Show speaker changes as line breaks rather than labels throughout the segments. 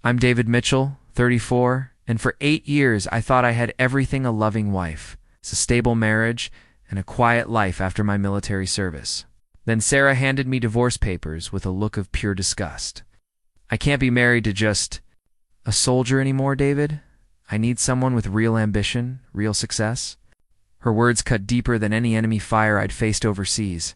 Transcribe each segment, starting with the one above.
I'm David Mitchell, 34, and for 8 years I thought I had everything: a loving wife, a stable marriage, and a quiet life after my military service. Then Sarah handed me divorce papers with a look of pure disgust. I can't be married to just a soldier anymore, David. I need someone with real ambition, real success. Her words cut deeper than any enemy fire I'd faced overseas.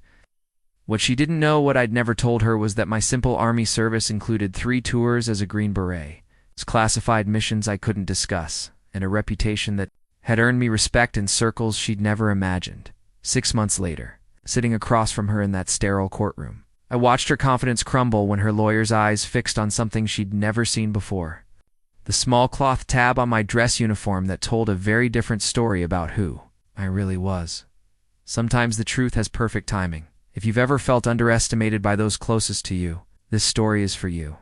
What she didn't know, what I'd never told her, was that my simple Army service included 3 tours as a Green Beret, classified missions I couldn't discuss, and a reputation that had earned me respect in circles she'd never imagined. 6 months later, sitting across from her in that sterile courtroom, I watched her confidence crumble when her lawyer's eyes fixed on something she'd never seen before. The small cloth tab on my dress uniform that told a very different story about who I really was. Sometimes the truth has perfect timing. If you've ever felt underestimated by those closest to you, this story is for you.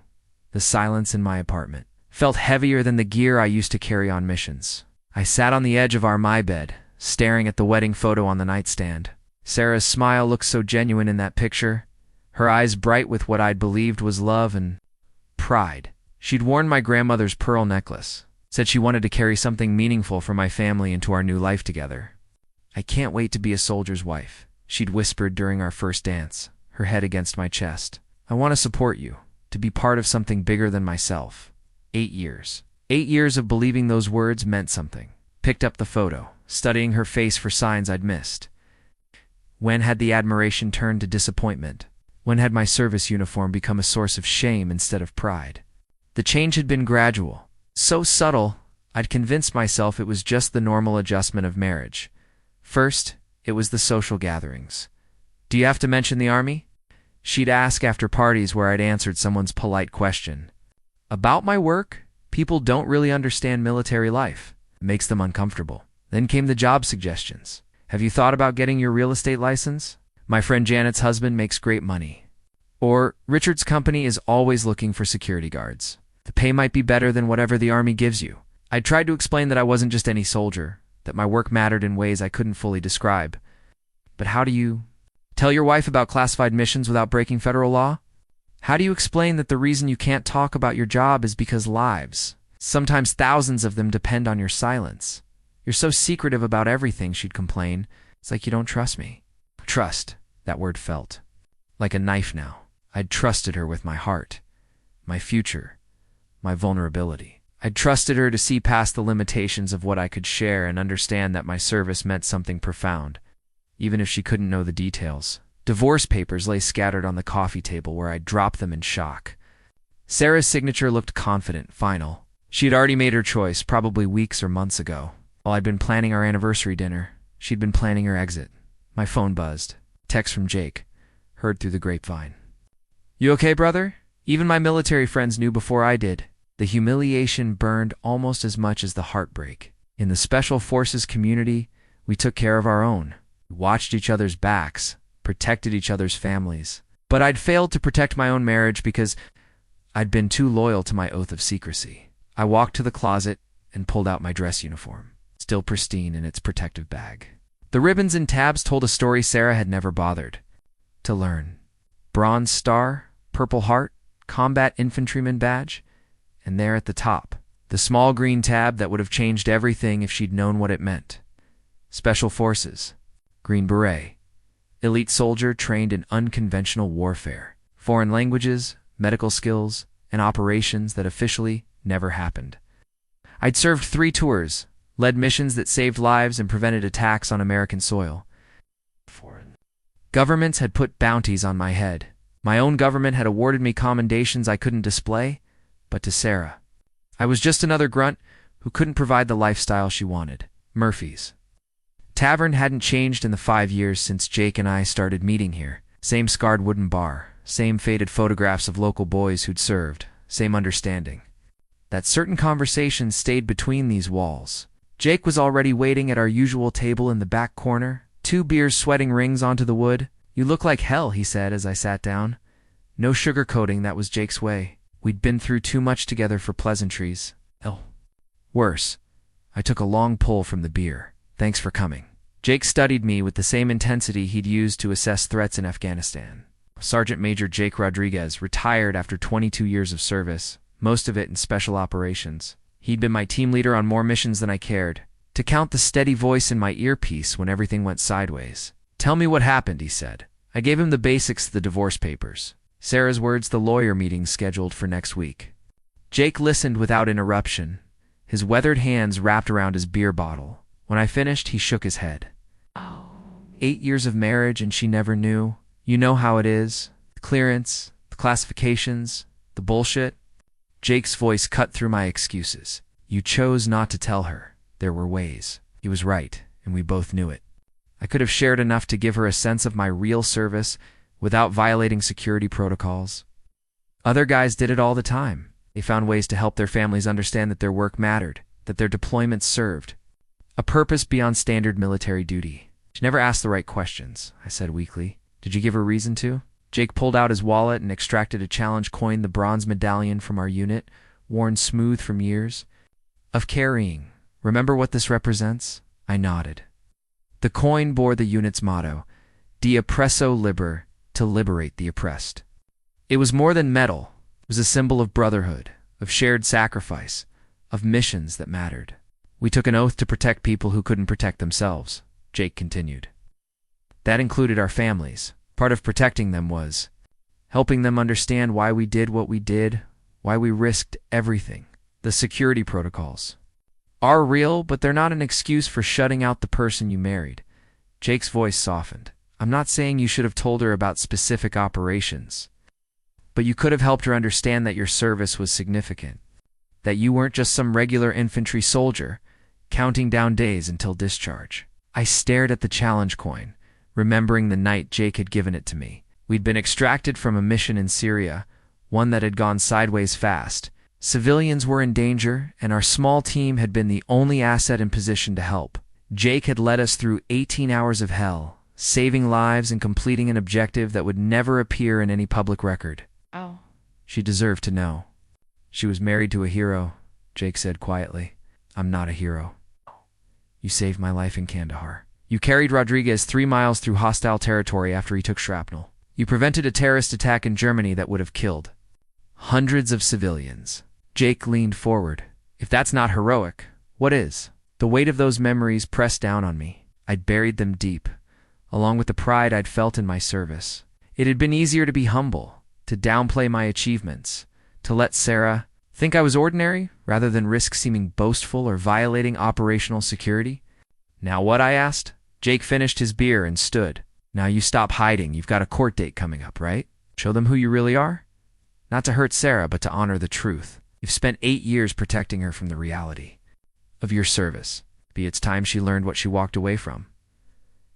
The silence in my apartment felt heavier than the gear I used to carry on missions. I sat on the edge of our my bed, staring at the wedding photo on the nightstand. Sarah's smile looked so genuine in that picture, her eyes bright with what I'd believed was love and pride. She'd worn my grandmother's pearl necklace, said she wanted to carry something meaningful for my family into our new life together. "I can't wait to be a soldier's wife," she'd whispered during our first dance, her head against my chest. "I want to support you, to be part of something bigger than myself." 8 years. 8 years of believing those words meant something. Picked up the photo, studying her face for signs I'd missed. When had the admiration turned to disappointment? When had my service uniform become a source of shame instead of pride? The change had been gradual, so subtle I'd convinced myself it was just the normal adjustment of marriage. First, it was the social gatherings. "Do you have to mention the Army?" she'd ask after parties where I'd answered someone's polite question. About my work, people don't really understand military life. It makes them uncomfortable. Then came the job suggestions. "Have you thought about getting your real estate license? My friend Janet's husband makes great money." Or, "Richard's company is always looking for security guards. The pay might be better than whatever the Army gives you." I tried to explain that I wasn't just any soldier, that my work mattered in ways I couldn't fully describe. But how do you tell your wife about classified missions without breaking federal law? How do you explain that the reason you can't talk about your job is because lives, sometimes thousands of them, depend on your silence? "You're so secretive about everything," she'd complain. "It's like you don't trust me." Trust, that word felt like a knife now. I'd trusted her with my heart, my future, my vulnerability. I'd trusted her to see past the limitations of what I could share and understand that my service meant something profound, even if she couldn't know the details. Divorce papers lay scattered on the coffee table where I'd dropped them in shock. Sarah's signature looked confident, final. She had already made her choice, probably weeks or months ago. While I'd been planning our anniversary dinner, she'd been planning her exit. My phone buzzed. Text from Jake, heard through the grapevine. "You okay, brother?" Even my military friends knew before I did. The humiliation burned almost as much as the heartbreak. In the Special Forces community, we took care of our own. We watched each other's backs, protected each other's families. But I'd failed to protect my own marriage because I'd been too loyal to my oath of secrecy. I walked to the closet and pulled out my dress uniform, still pristine in its protective bag. The ribbons and tabs told a story Sarah had never bothered to learn. Bronze Star, Purple Heart, Combat Infantryman Badge, and there at the top, the small green tab that would have changed everything if she'd known what it meant. Special Forces, Green Beret, elite soldier trained in unconventional warfare, foreign languages, medical skills, and operations that officially never happened. I'd served 3 tours, led missions that saved lives and prevented attacks on American soil. Governments had put bounties on my head. My own government had awarded me commendations I couldn't display, but to Sarah, I was just another grunt who couldn't provide the lifestyle she wanted. Murphy's Tavern hadn't changed in the 5 years since Jake and I started meeting here. Same scarred wooden bar, same faded photographs of local boys who'd served, same understanding that certain conversations stayed between these walls. Jake was already waiting at our usual table in the back corner, 2 beers sweating rings onto the wood. "You look like hell," he said as I sat down. No sugarcoating, that was Jake's way. We'd been through too much together for pleasantries. Hell. Worse. I took a long pull from the beer. "Thanks for coming." Jake studied me with the same intensity he'd used to assess threats in Afghanistan. Sergeant Major Jake Rodriguez, retired after 22 years of service, most of it in special operations. He'd been my team leader on more missions than I cared to count the steady voice in my earpiece when everything went sideways. "Tell me what happened," he said. I gave him the basics of the divorce papers. Sarah's words, the lawyer meeting scheduled for next week. Jake listened without interruption, his weathered hands wrapped around his beer bottle. When I finished, he shook his head. 8 years of marriage and she never knew. You know how it is. The clearance, the classifications, the bullshit. Jake's voice cut through my excuses. You chose not to tell her. There were ways. He was right, and we both knew it. I could have shared enough to give her a sense of my real service without violating security protocols. Other guys did it all the time. They found ways to help their families understand that their work mattered, that their deployments served a purpose beyond standard military duty. She never asked the right questions, I said weakly. Did you give her reason to? Jake pulled out his wallet and extracted a challenge coin, the bronze medallion from our unit, worn smooth from years of carrying. Remember what this represents? I nodded. The coin bore the unit's motto, De oppresso liber, to liberate the oppressed. It was more than metal. It was a symbol of brotherhood, of shared sacrifice, of missions that mattered. We took an oath to protect people who couldn't protect themselves, Jake continued. That included our families. Part of protecting them was helping them understand why we did what we did, why we risked everything. The security protocols are real, but they're not an excuse for shutting out the person you married. Jake's voice softened. I'm not saying you should have told her about specific operations, but you could have helped her understand that your service was significant, that you weren't just some regular infantry soldier counting down days until discharge. I stared at the challenge coin, remembering the night Jake had given it to me. We'd been extracted from a mission in Syria, one that had gone sideways fast. Civilians were in danger, and our small team had been the only asset in position to help. Jake had led us through 18 hours of hell, saving lives and completing an objective that would never appear in any public record.
Oh.
She deserved to know. She was married to a hero, Jake said quietly. I'm not a hero. You saved my life in Kandahar. You carried Rodriguez 3 miles through hostile territory after he took shrapnel. You prevented a terrorist attack in Germany that would have killed hundreds of civilians. Jake leaned forward. If that's not heroic, what is? The weight of those memories pressed down on me. I'd buried them deep, along with the pride I'd felt in my service. It had been easier to be humble, to downplay my achievements, to let Sarah think I was ordinary rather than risk seeming boastful or violating operational security. Now what? I asked. Jake finished his beer and stood. Now you stop hiding. You've got a court date coming up, right? Show them who you really are. Not to hurt Sarah, but to honor the truth. You've spent 8 years protecting her from the reality of your service. It's time she learned what she walked away from.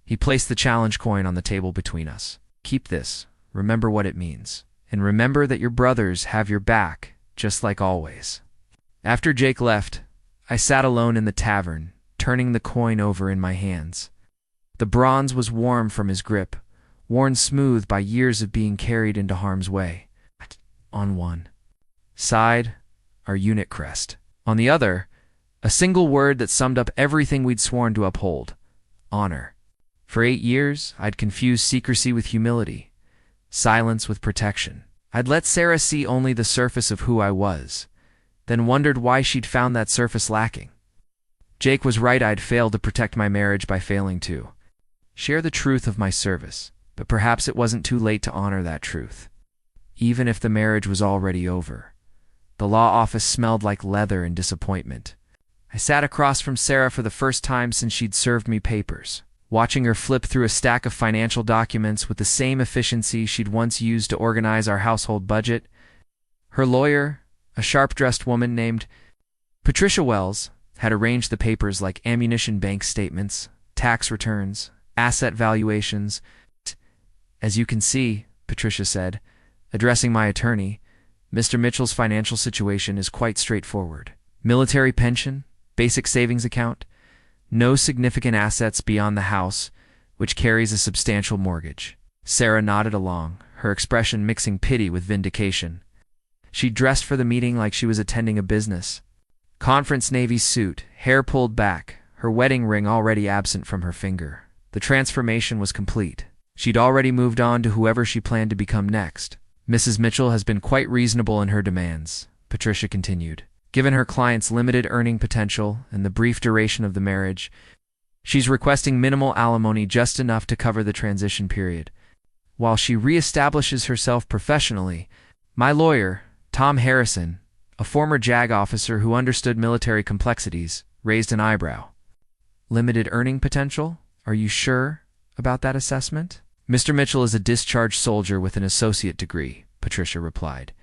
He placed the challenge coin on the table between us. Keep this. Remember what it means. And remember that your brothers have your back, just like always. After Jake left, I sat alone in the tavern, turning the coin over in my hands. The bronze was warm from his grip, worn smooth by years of being carried into harm's way. On one side, our unit crest. On the other, a single word that summed up everything we'd sworn to uphold: honor. For 8 years, I'd confused secrecy with humility, silence with protection. I'd let Sarah see only the surface of who I was, then wondered why she'd found that surface lacking. Jake was right. I'd failed to protect my marriage by failing to share the truth of my service, but perhaps it wasn't too late to honor that truth. Even if the marriage was already over. The law office smelled like leather and disappointment. I sat across from Sarah for the first time since she'd served me papers, watching her flip through a stack of financial documents with the same efficiency she'd once used to organize our household budget. Her lawyer, a sharp-dressed woman named Patricia Wells, had arranged the papers like ammunition bank statements, tax returns, asset valuations. As you can see, Patricia said, addressing my attorney, Mr. Mitchell's financial situation is quite straightforward. Military pension, basic savings account, no significant assets beyond the house, which carries a substantial mortgage. Sarah nodded along, her expression mixing pity with vindication. She dressed for the meeting like she was attending a business conference, navy suit, hair pulled back, her wedding ring already absent from her finger. The transformation was complete. She'd already moved on to whoever she planned to become next. Mrs. Mitchell has been quite reasonable in her demands, Patricia continued. Given her client's limited earning potential and the brief duration of the marriage, she's requesting minimal alimony, just enough to cover the transition period. While she reestablishes herself professionally, my lawyer, Tom Harrison, a former JAG officer who understood military complexities, raised an eyebrow. Limited earning potential? Are you sure about that assessment? Mr. Mitchell is a discharged soldier with an associate degree, Patricia replied.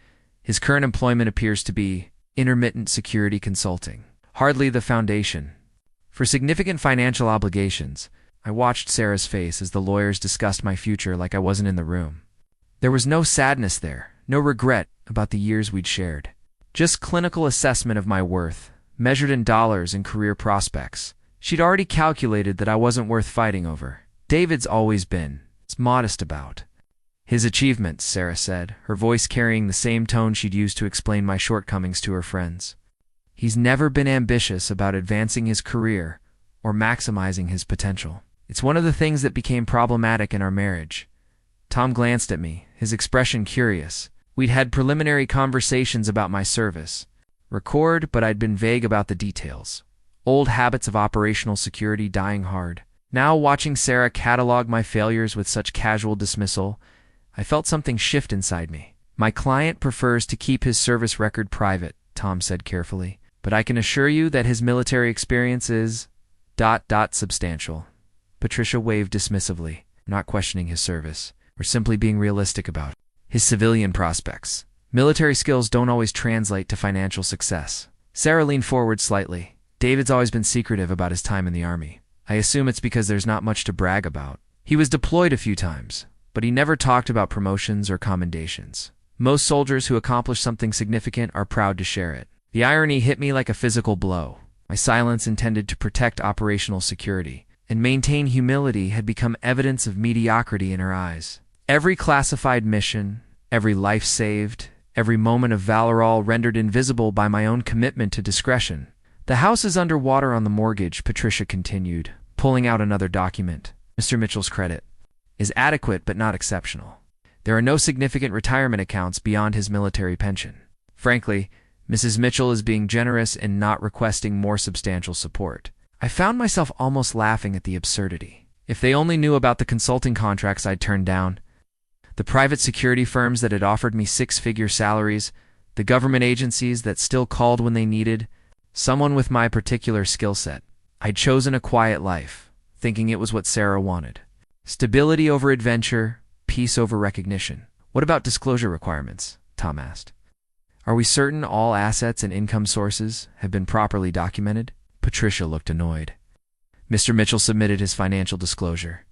His current employment appears to be intermittent security consulting. Hardly the foundation. For significant financial obligations, I watched Sarah's face as the lawyers discussed my future like I wasn't in the room. There was no sadness there, no regret about the years we'd shared. Just clinical assessment of my worth, measured in dollars and career prospects. She'd already calculated that I wasn't worth fighting over. David's always been. It's modest about his achievements, Sarah said, her voice carrying the same tone she'd used to explain my shortcomings to her friends. He's never been ambitious about advancing his career or maximizing his potential. It's one of the things that became problematic in our marriage. Tom glanced at me, his expression curious. We'd had preliminary conversations about my service. Record, but I'd been vague about the details. Old habits of operational security dying hard. Now, watching Sarah catalog my failures with such casual dismissal, I felt something shift inside me. My client prefers to keep his service record private, Tom said carefully, but I can assure you that his military experience is ... substantial. Patricia waved dismissively, not questioning his service, or simply being realistic about his civilian prospects. Military skills don't always translate to financial success. Sarah leaned forward slightly. David's always been secretive about his time in the Army. I assume it's because there's not much to brag about. He was deployed a few times, but he never talked about promotions or commendations. Most soldiers who accomplish something significant are proud to share it. The irony hit me like a physical blow. My silence, intended to protect operational security and maintain humility, had become evidence of mediocrity in her eyes. Every classified mission, every life saved, every moment of valor, all rendered invisible by my own commitment to discretion. The house is underwater on the mortgage, Patricia continued, pulling out another document. Mr. Mitchell's credit is adequate but not exceptional. There are no significant retirement accounts beyond his military pension. Frankly, Mrs. Mitchell is being generous in not requesting more substantial support. I found myself almost laughing at the absurdity. If they only knew about the consulting contracts I'd turned down, the private security firms that had offered me six-figure salaries, the government agencies that still called when they needed someone with my particular skill set. I'd chosen a quiet life, thinking it was what Sarah wanted. Stability over adventure, peace over recognition. What about disclosure requirements? Tom asked. Are we certain all assets and income sources have been properly documented? Patricia looked annoyed. Mr. Mitchell submitted his financial disclosure.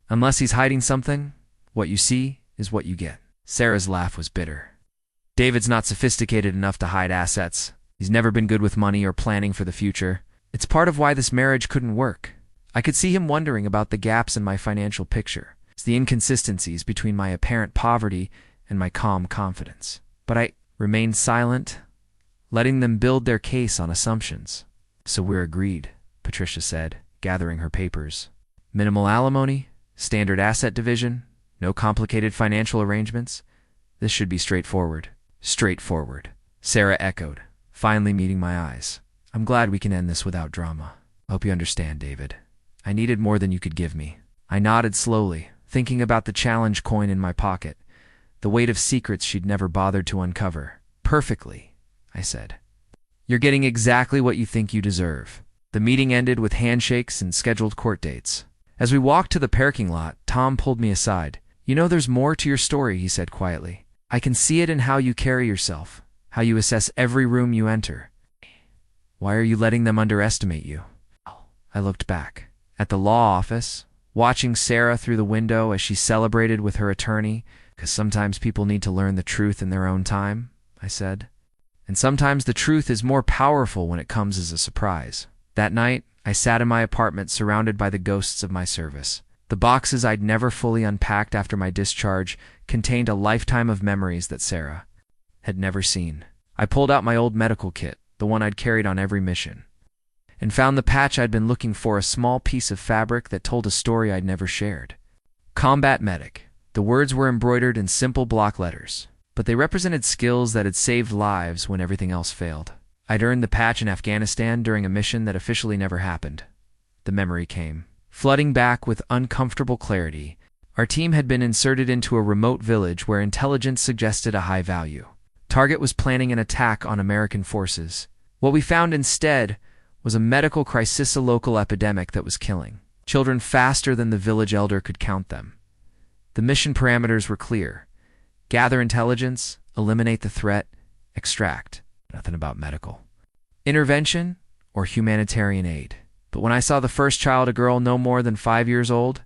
Unless he's hiding something, what you see is what you get. Sarah's laugh was bitter. David's not sophisticated enough to hide assets. He's never been good with money or planning for the future. It's part of why this marriage couldn't work. I could see him wondering about the gaps in my financial picture. It's the inconsistencies between my apparent poverty and my calm confidence. But I remained silent, letting them build their case on assumptions. So we're agreed, Patricia said, gathering her papers. Minimal alimony, standard asset division, no complicated financial arrangements. This should be straightforward. Straightforward, Sarah echoed, finally meeting my eyes. I'm glad we can end this without drama. I hope you understand, David. I needed more than you could give me. I nodded slowly, thinking about the challenge coin in my pocket, the weight of secrets she'd never bothered to uncover. Perfectly, I said. You're getting exactly what you think you deserve. The meeting ended with handshakes and scheduled court dates. As we walked to the parking lot, Tom pulled me aside. You know, there's more to your story, he said quietly. I can see it in how you carry yourself, how you assess every room you enter. Why are you letting them underestimate you? I looked back. At the law office, watching Sarah through the window as she celebrated with her attorney, because sometimes people need to learn the truth in their own time, I said. And sometimes the truth is more powerful when it comes as a surprise. That night, I sat in my apartment surrounded by the ghosts of my service. The boxes I'd never fully unpacked after my discharge contained a lifetime of memories that Sarah had never seen. I pulled out my old medical kit, the one I'd carried on every mission, and found the patch I'd been looking for, a small piece of fabric that told a story I'd never shared. Combat Medic. The words were embroidered in simple block letters. but they represented skills that had saved lives when everything else failed. I'd earned the patch in Afghanistan during a mission that officially never happened. The memory came, flooding back with uncomfortable clarity. Our team had been inserted into a remote village where intelligence suggested a high value. Target was planning an attack on American forces. What we found instead was a medical crisis, a local epidemic that was killing children faster than the village elder could count them. The mission parameters were clear: gather intelligence, eliminate the threat, extract. Nothing about medical intervention or humanitarian aid. But when I saw the first child, a girl no more than 5 years old,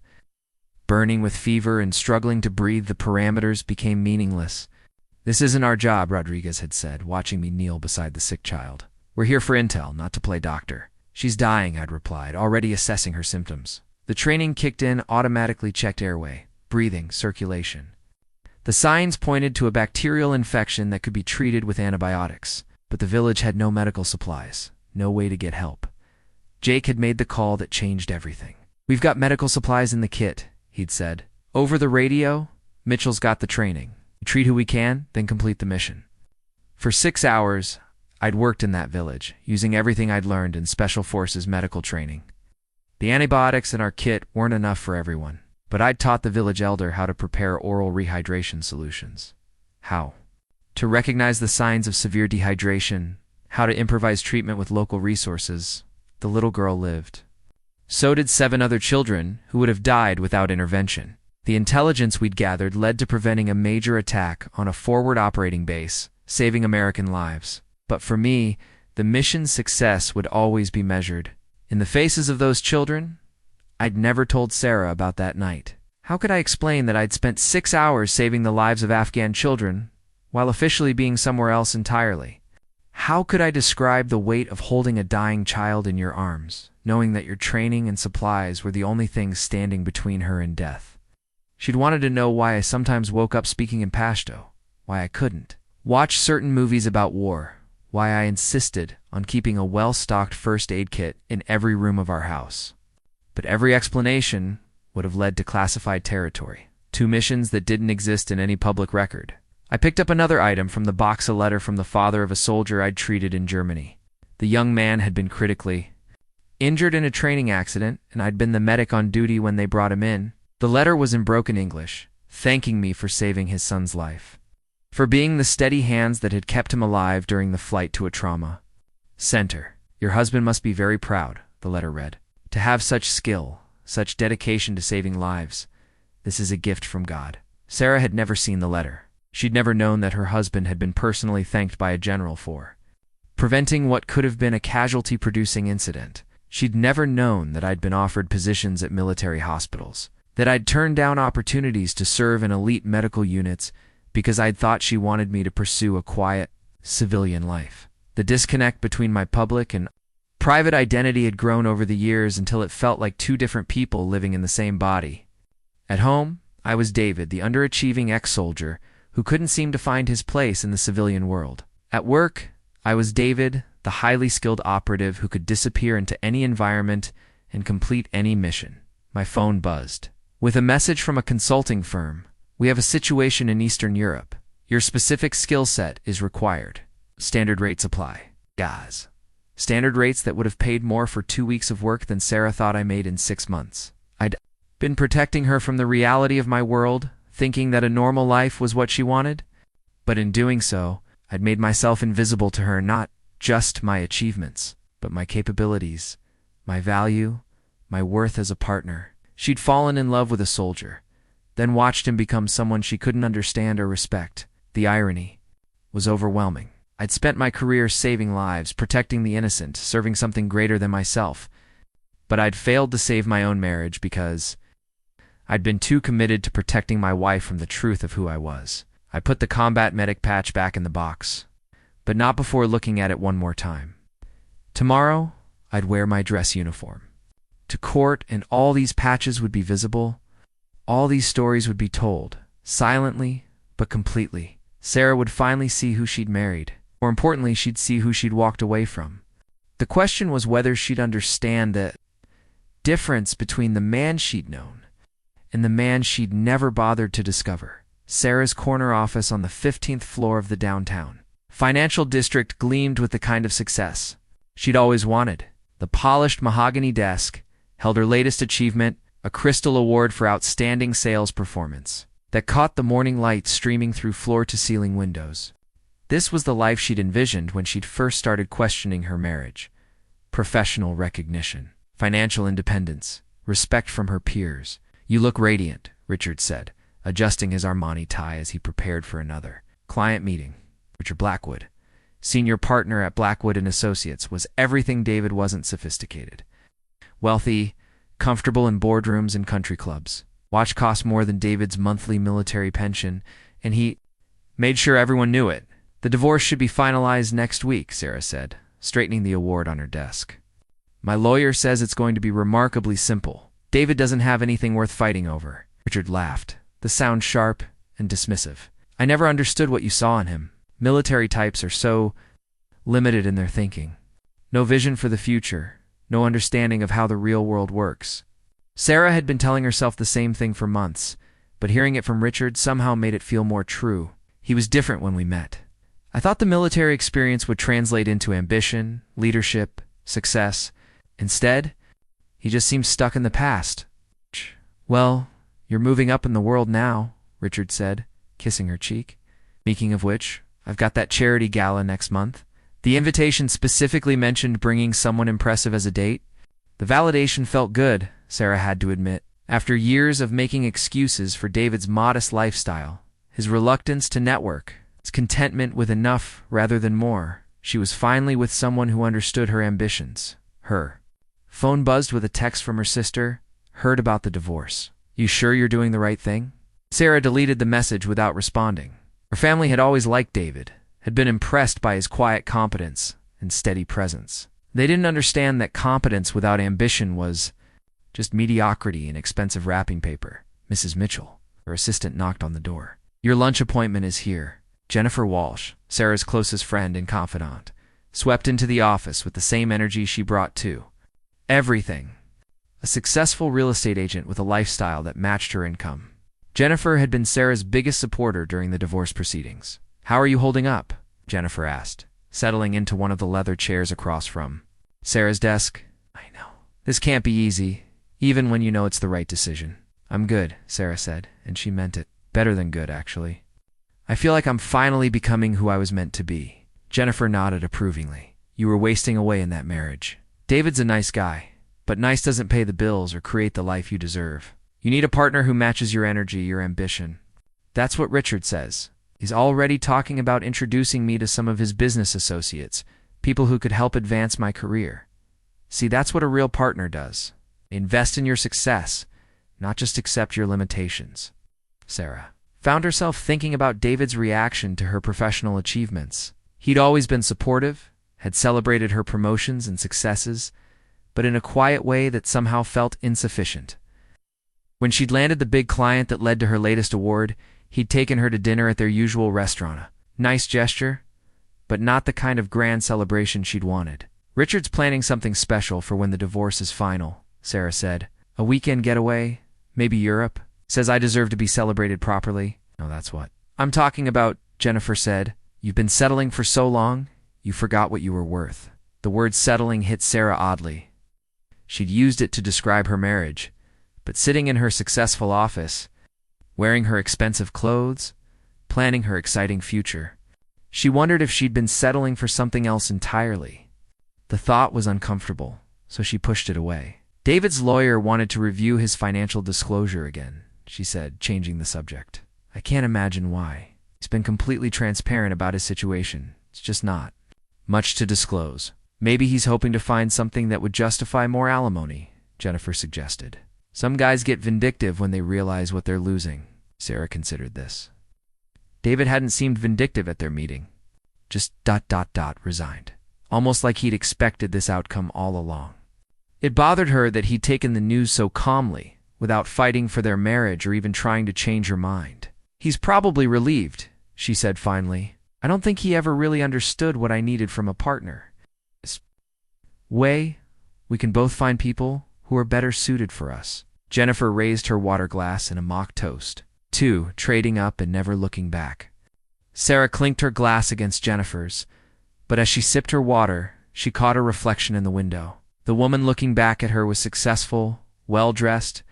burning with fever and struggling to breathe, the parameters became meaningless. "This isn't our job," Rodriguez had said, watching me kneel beside the sick child. "We're here for intel, not to play doctor." "She's dying," I'd replied, already assessing her symptoms. The training kicked in, automatically checked airway, breathing, circulation. The signs pointed to a bacterial infection that could be treated with antibiotics, but the village had no medical supplies, no way to get help. Jake had made the call that changed everything. "We've got medical supplies in the kit," he'd said. "Over the radio, Mitchell's got the training. Treat who we can, then complete the mission." For 6 hours, I'd worked in that village, using everything I'd learned in Special Forces medical training. The antibiotics in our kit weren't enough for everyone, but I'd taught the village elder how to prepare oral rehydration solutions. How to recognize the signs of severe dehydration, how to improvise treatment with local resources. The little girl lived. So did 7 other children who would have died without intervention. The intelligence we'd gathered led to preventing a major attack on a forward operating base, saving American lives. But for me, the mission's success would always be measured in the faces of those children. I'd never told Sarah about that night. How could I explain that I'd spent 6 hours saving the lives of Afghan children while officially being somewhere else entirely? How could I describe the weight of holding a dying child in your arms, knowing that your training and supplies were the only things standing between her and death? She'd wanted to know why I sometimes woke up speaking in Pashto, why I couldn't watch certain movies about war, why I insisted on keeping a well-stocked first aid kit in every room of our house. But every explanation would have led to classified territory, 2 missions that didn't exist in any public record. I picked up another item from the box, a letter from the father of a soldier I'd treated in Germany. The young man had been critically injured in a training accident, and I'd been the medic on duty when they brought him in. The letter was in broken English, thanking me for saving his son's life, for being the steady hands that had kept him alive during the flight to a trauma center. "Your husband must be very proud," the letter read, "to have such skill, such dedication to saving lives. This is a gift from God." Sarah had never seen the letter. She'd never known that her husband had been personally thanked by a general for preventing what could have been a casualty-producing incident. She'd never known that I'd been offered positions at military hospitals, that I'd turned down opportunities to serve in elite medical units because I'd thought she wanted me to pursue a quiet, civilian life. The disconnect between my public and private identity had grown over the years until it felt like 2 different people living in the same body. At home, I was David, the underachieving ex-soldier who couldn't seem to find his place in the civilian world. At work, I was David, the highly skilled operative who could disappear into any environment and complete any mission. My phone buzzed with a message from a consulting firm. "We have a situation in Eastern Europe. Your specific skill set is required. Standard rates apply." Guys. Standard rates that would have paid more for 2 weeks of work than Sarah thought I made in 6 months. I'd been protecting her from the reality of my world, thinking that a normal life was what she wanted. But in doing so, I'd made myself invisible to her, not just my achievements, but my capabilities, my value, my worth as a partner. She'd fallen in love with a soldier, then watched him become someone she couldn't understand or respect. The irony was overwhelming. I'd spent my career saving lives, protecting the innocent, serving something greater than myself. But I'd failed to save my own marriage because I'd been too committed to protecting my wife from the truth of who I was. I put the combat medic patch back in the box, but not before looking at it one more time. Tomorrow, I'd wear my dress uniform to court, and all these patches would be visible. All these stories would be told, silently but completely. Sarah would finally see who she'd married. More importantly, she'd see who she'd walked away from. The question was whether she'd understand the difference between the man she'd known and the man she'd never bothered to discover. Sarah's corner office on the 15th floor of the downtown financial district gleamed with the kind of success she'd always wanted. The polished mahogany desk held her latest achievement, a Crystal Award for outstanding sales performance that caught the morning light streaming through floor-to-ceiling windows. This was the life she'd envisioned when she'd first started questioning her marriage. Professional recognition, financial independence, respect from her peers. "You look radiant," Richard said, adjusting his Armani tie as he prepared for another client meeting. Richard Blackwood, senior partner at Blackwood & Associates, was everything David wasn't: sophisticated, wealthy, comfortable in boardrooms and country clubs. Watch cost more than David's monthly military pension, and he made sure everyone knew it. "The divorce should be finalized next week," Sarah said, straightening the award on her desk. "My lawyer says it's going to be remarkably simple. David doesn't have anything worth fighting over." Richard laughed, the sound sharp and dismissive. "I never understood what you saw in him. Military types are so limited in their thinking. No vision for the future, no understanding of how the real world works." Sarah had been telling herself the same thing for months, but hearing it from Richard somehow made it feel more true. "He was different when we met. I thought the military experience would translate into ambition, leadership, success. Instead, he just seems stuck in the past." "Well, you're moving up in the world now," Richard said, kissing her cheek. "Speaking of which, I've got that charity gala next month." The invitation specifically mentioned bringing someone impressive as a date. The validation felt good, Sarah had to admit. After years of making excuses for David's modest lifestyle, his reluctance to network, his contentment with enough rather than more, she was finally with someone who understood her ambitions. Her phone buzzed with a text from her sister. "Heard about the divorce. You sure you're doing the right thing?" Sarah deleted the message without responding. Her family had always liked David, had been impressed by his quiet competence and steady presence. They didn't understand that competence without ambition was just mediocrity and expensive wrapping paper. Mrs. Mitchell, her assistant, knocked on the door. "Your lunch appointment is here." Jennifer Walsh, Sarah's closest friend and confidant, swept into the office with the same energy she brought to everything. A successful real estate agent with a lifestyle that matched her income. Jennifer had been Sarah's biggest supporter during the divorce proceedings. "How are you holding up?" Jennifer asked, settling into one of the leather chairs across from Sarah's desk. "I know. This can't be easy, even when you know it's the right decision." "I'm good," Sarah said, and she meant it. "Better than good, actually. I feel like I'm finally becoming who I was meant to be." Jennifer nodded approvingly. "You were wasting away in that marriage. David's a nice guy, but nice doesn't pay the bills or create the life you deserve. You need a partner who matches your energy, your ambition." "That's what Richard says. He's already talking about introducing me to some of his business associates, people who could help advance my career. See, that's what a real partner does. Invest in your success, not just accept your limitations." Sarah found herself thinking about David's reaction to her professional achievements. He'd always been supportive, had celebrated her promotions and successes, but in a quiet way that somehow felt insufficient. When she'd landed the big client that led to her latest award, he'd taken her to dinner at their usual restaurant. A nice gesture, but not the kind of grand celebration she'd wanted. "Richard's planning something special for when the divorce is final," Sarah said. "A weekend getaway, maybe Europe. Says I deserve to be celebrated properly." "No, that's what I'm talking about," Jennifer said. "You've been settling for so long, you forgot what you were worth." The word settling hit Sarah oddly. She'd used it to describe her marriage, but sitting in her successful office, wearing her expensive clothes, planning her exciting future, she wondered if she'd been settling for something else entirely. The thought was uncomfortable, so she pushed it away. "David's lawyer wanted to review his financial disclosure again," she said, changing the subject. "I can't imagine why. He's been completely transparent about his situation. It's just not much to disclose. Maybe he's hoping to find something that would justify more alimony," Jennifer suggested. "Some guys get vindictive when they realize what they're losing." Sarah considered this. David hadn't seemed vindictive at their meeting. Just ... resigned. Almost like he'd expected this outcome all along. It bothered her that he'd taken the news so calmly, without fighting for their marriage or even trying to change her mind. "He's probably relieved," she said finally. "I don't think he ever really understood what I needed from a partner. This way, we can both find people who are better suited for us." Jennifer raised her water glass in a mock toast 2. Trading up and never looking back. Sarah clinked her glass against Jennifer's, but as she sipped her water, she caught a reflection in the window. The woman looking back at her was successful, well-dressed,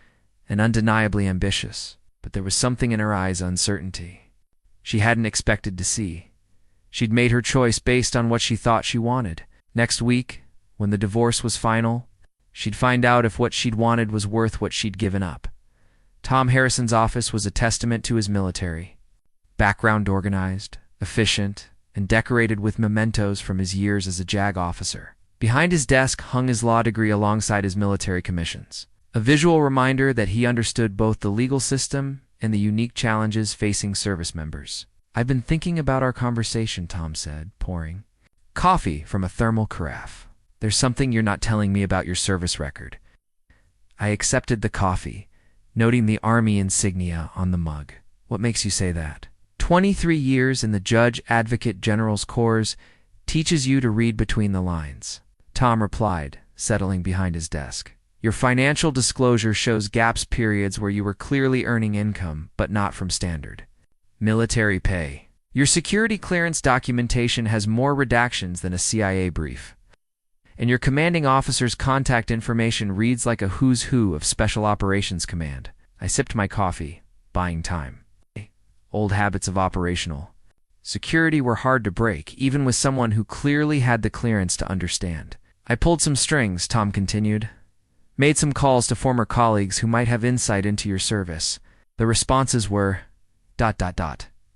and undeniably ambitious, but there was something in her eyes uncertainty she hadn't expected to see. She'd made her choice based on what she thought she wanted. Next week, when the divorce was final, she'd find out if what she'd wanted was worth what she'd given up. Tom Harrison's office was a testament to his military. Background organized, efficient, and decorated with mementos from his years as a JAG officer. Behind his desk hung his law degree alongside his military commissions, a visual reminder that he understood both the legal system and the unique challenges facing service members. "I've been thinking about our conversation," Tom said, pouring coffee from a thermal carafe. "There's something you're not telling me about your service record." I accepted the coffee, noting the Army insignia on the mug. "What makes you say that?" 23 years in the Judge Advocate General's Corps teaches you to read between the lines, Tom replied, settling behind his desk. "Your financial disclosure shows gaps periods where you were clearly earning income, but not from standard military pay. Your security clearance documentation has more redactions than a CIA brief. And your commanding officer's contact information reads like a who's who of Special Operations Command." I sipped my coffee, buying time. Old habits of operational security were hard to break, even with someone who clearly had the clearance to understand. "I pulled some strings," Tom continued. "Made some calls to former colleagues who might have insight into your service. The responses were ...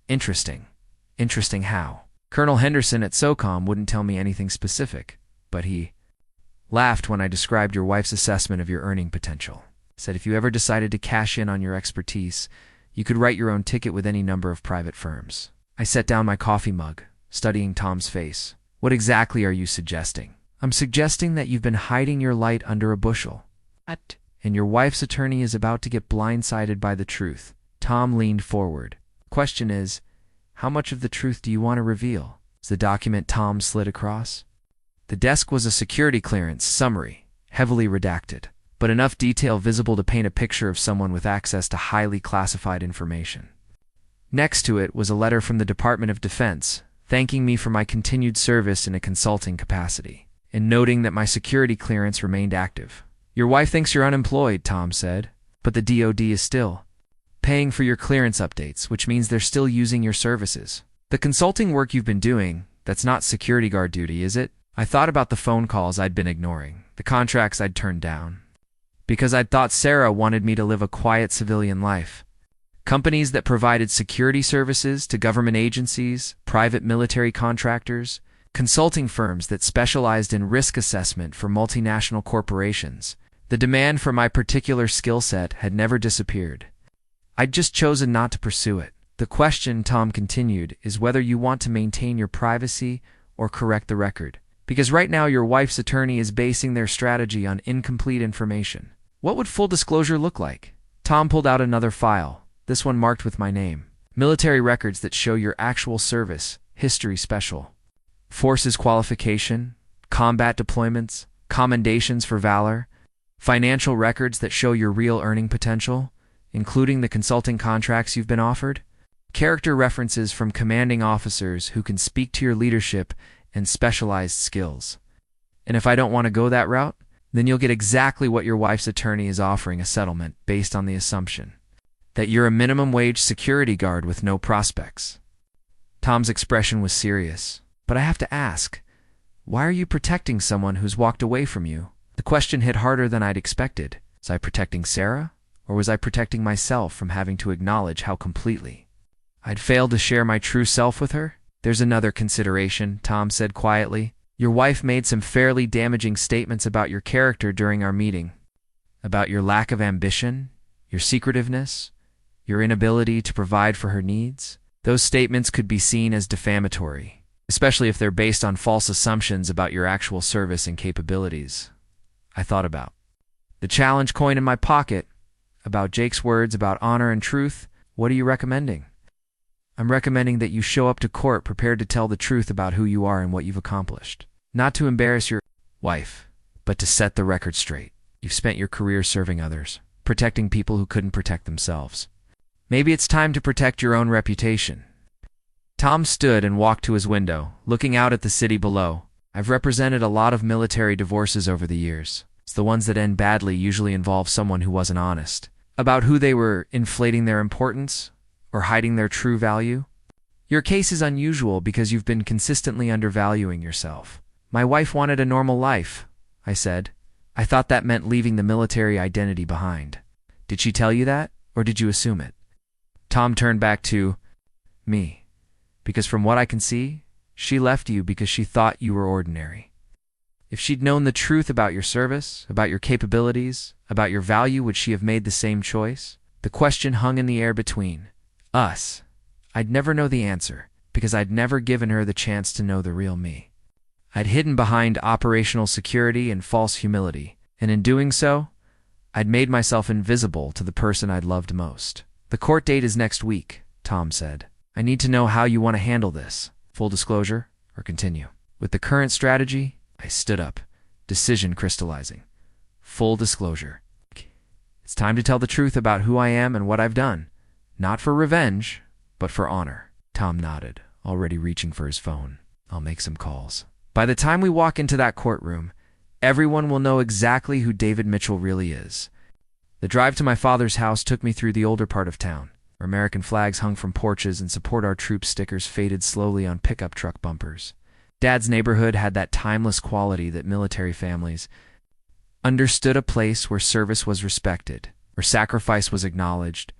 Interesting. Interesting how? Colonel Henderson at SOCOM wouldn't tell me anything specific, but he laughed when I described your wife's assessment of your earning potential. Said if you ever decided to cash in on your expertise, you could write your own ticket with any number of private firms." I set down my coffee mug, studying Tom's face. "What exactly are you suggesting?" "I'm suggesting that you've been hiding your light under a bushel. What? And your wife's attorney is about to get blindsided by the truth." Tom leaned forward. "The question is, how much of the truth do you want to reveal?" "Is the document Tom slid across?" The desk was a security clearance summary, heavily redacted, but enough detail visible to paint a picture of someone with access to highly classified information. Next to it was a letter from the Department of Defense, thanking me for my continued service in a consulting capacity, and noting that my security clearance remained active. "Your wife thinks you're unemployed," Tom said, "but the DoD is still paying for your clearance updates, which means they're still using your services. The consulting work you've been doing, that's not security guard duty, is it?" I thought about the phone calls I'd been ignoring, the contracts I'd turned down, because I'd thought Sarah wanted me to live a quiet civilian life. Companies that provided security services to government agencies, private military contractors, consulting firms that specialized in risk assessment for multinational corporations. The demand for my particular skill set had never disappeared. I'd just chosen not to pursue it. "The question," Tom continued, "is whether you want to maintain your privacy or correct the record. Because right now your wife's attorney is basing their strategy on incomplete information." "What would full disclosure look like?" Tom pulled out another file, this one marked with my name. "Military records that show your actual service, history special, forces qualification, combat deployments, commendations for valor, financial records that show your real earning potential, including the consulting contracts you've been offered, character references from commanding officers who can speak to your leadership and specialized skills. And if I don't want to go that route, then you'll get exactly what your wife's attorney is offering, a settlement based on the assumption that you're a minimum wage security guard with no prospects." Tom's expression was serious. "But I have to ask, why are you protecting someone who's walked away from you?" The question hit harder than I'd expected. Was I protecting Sarah, or was I protecting myself from having to acknowledge how completely I'd failed to share my true self with her? "There's another consideration," Tom said quietly. "Your wife made some fairly damaging statements about your character during our meeting, about your lack of ambition, your secretiveness, your inability to provide for her needs. Those statements could be seen as defamatory, especially if they're based on false assumptions about your actual service and capabilities." I thought about the challenge coin in my pocket, about Jake's words about honor and truth. "What are you recommending?" "I'm recommending that you show up to court prepared to tell the truth about who you are and what you've accomplished. Not to embarrass your wife, but to set the record straight. You've spent your career serving others, protecting people who couldn't protect themselves. Maybe it's time to protect your own reputation. Tom stood and walked to his window, looking out at the city below. I've represented a lot of military divorces over the years. It's the ones that end badly usually involve someone who wasn't honest about who they were, inflating their importance or hiding their true value. Your case is unusual because you've been consistently undervaluing yourself. My wife wanted a normal life, I said. I thought that meant leaving the military identity behind. Did she tell you that, or did you assume it? Tom turned back to me. Because from what I can see, she left you because she thought you were ordinary. If she'd known the truth about your service, about your capabilities, about your value, would she have made the same choice? The question hung in the air between us. I'd never know the answer, because I'd never given her the chance to know the real me. I'd hidden behind operational security and false humility, and in doing so, I'd made myself invisible to the person I'd loved most. The court date is next week, Tom said. I need to know how you want to handle this. Full disclosure, or continue? With the current strategy, I stood up, decision crystallizing. Full disclosure. It's time to tell the truth about who I am and what I've done. Not for revenge, but for honor. Tom nodded, already reaching for his phone. I'll make some calls. By the time we walk into that courtroom, everyone will know exactly who David Mitchell really is. The drive to my father's house took me through the older part of town, where American flags hung from porches and support our troops stickers faded slowly on pickup truck bumpers. Dad's neighborhood had that timeless quality that military families understood, a place where service was respected, where sacrifice was acknowledged,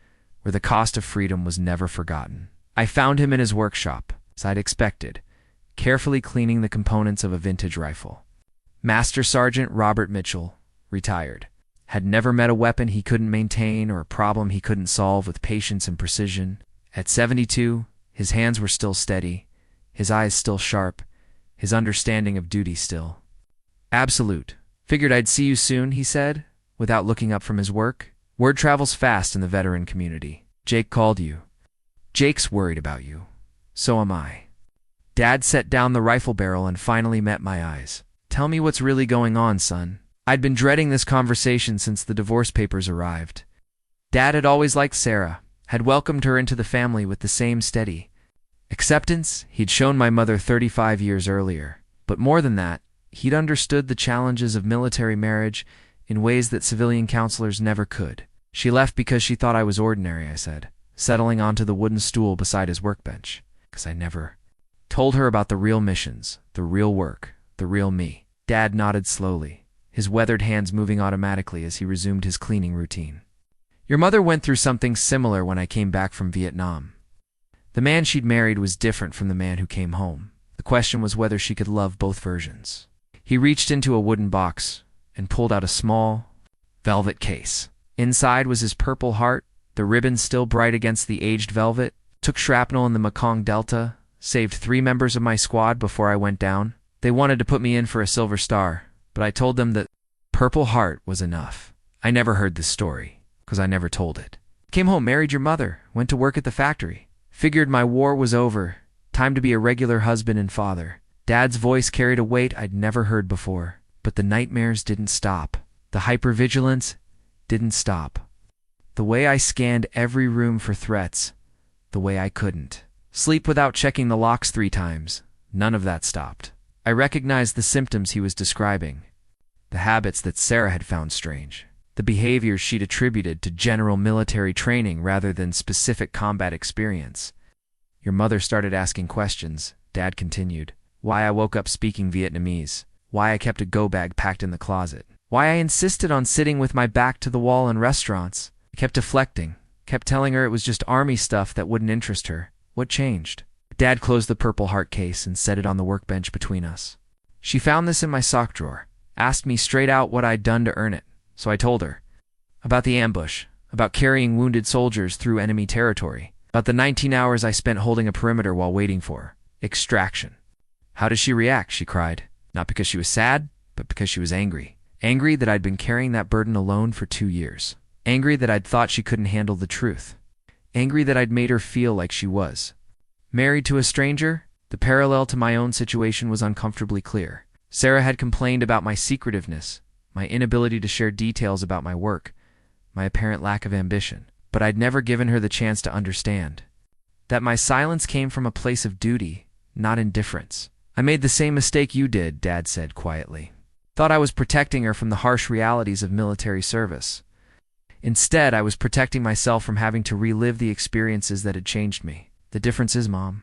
where the cost of freedom was never forgotten. I found him in his workshop, as I'd expected, carefully cleaning the components of a vintage rifle. Master Sergeant Robert Mitchell, retired, had never met a weapon he couldn't maintain or a problem he couldn't solve with patience and precision. At 72, his hands were still steady, his eyes still sharp, his understanding of duty still absolute. Figured I'd see you soon, he said, without looking up from his work. Word travels fast in the veteran community. Jake called you. Jake's worried about you. So am I. Dad set down the rifle barrel and finally met my eyes. Tell me what's really going on, son. I'd been dreading this conversation since the divorce papers arrived. Dad had always liked Sarah, had welcomed her into the family with the same steady acceptance he'd shown my mother 35 years earlier. But more than that, he'd understood the challenges of military marriage in ways that civilian counselors never could. She left because she thought I was ordinary, I said, settling onto the wooden stool beside his workbench, because I never told her about the real missions, the real work, the real me. Dad nodded slowly, his weathered hands moving automatically as he resumed his cleaning routine. Your mother went through something similar when I came back from Vietnam. The man she'd married was different from the man who came home. The question was whether she could love both versions. He reached into a wooden box and pulled out a small, velvet case. Inside was his Purple Heart, the ribbon still bright against the aged velvet. Took shrapnel in the Mekong Delta, saved 3 members of my squad before I went down. They wanted to put me in for a Silver Star, but I told them that Purple Heart was enough. I never heard this story, because I never told it. Came home, married your mother, went to work at the factory. Figured my war was over, time to be a regular husband and father. Dad's voice carried a weight I'd never heard before. But the nightmares didn't stop. The hypervigilance didn't stop. The way I scanned every room for threats, the way I couldn't sleep without checking the locks 3 times, none of that stopped. I recognized the symptoms he was describing, the habits that Sarah had found strange, the behaviors she'd attributed to general military training rather than specific combat experience. Your mother started asking questions, Dad continued. Why I woke up speaking Vietnamese, why I kept a go bag packed in the closet, why I insisted on sitting with my back to the wall in restaurants. I kept deflecting, kept telling her it was just army stuff that wouldn't interest her. What changed? Dad closed the Purple Heart case and set it on the workbench between us. She found this in my sock drawer, asked me straight out what I'd done to earn it, so I told her. About the ambush, about carrying wounded soldiers through enemy territory, about the 19 hours I spent holding a perimeter while waiting for extraction. How did she react? She cried. Not because she was sad, but because she was angry. Angry that I'd been carrying that burden alone for 2 years. Angry that I'd thought she couldn't handle the truth. Angry that I'd made her feel like she was married to a stranger. The parallel to my own situation was uncomfortably clear. Sarah had complained about my secretiveness, my inability to share details about my work, my apparent lack of ambition. but I'd never given her the chance to understand. That my silence came from a place of duty, not indifference. I made the same mistake you did, Dad said quietly. Thought I was protecting her from the harsh realities of military service. Instead, I was protecting myself from having to relive the experiences that had changed me. The difference is, Mom,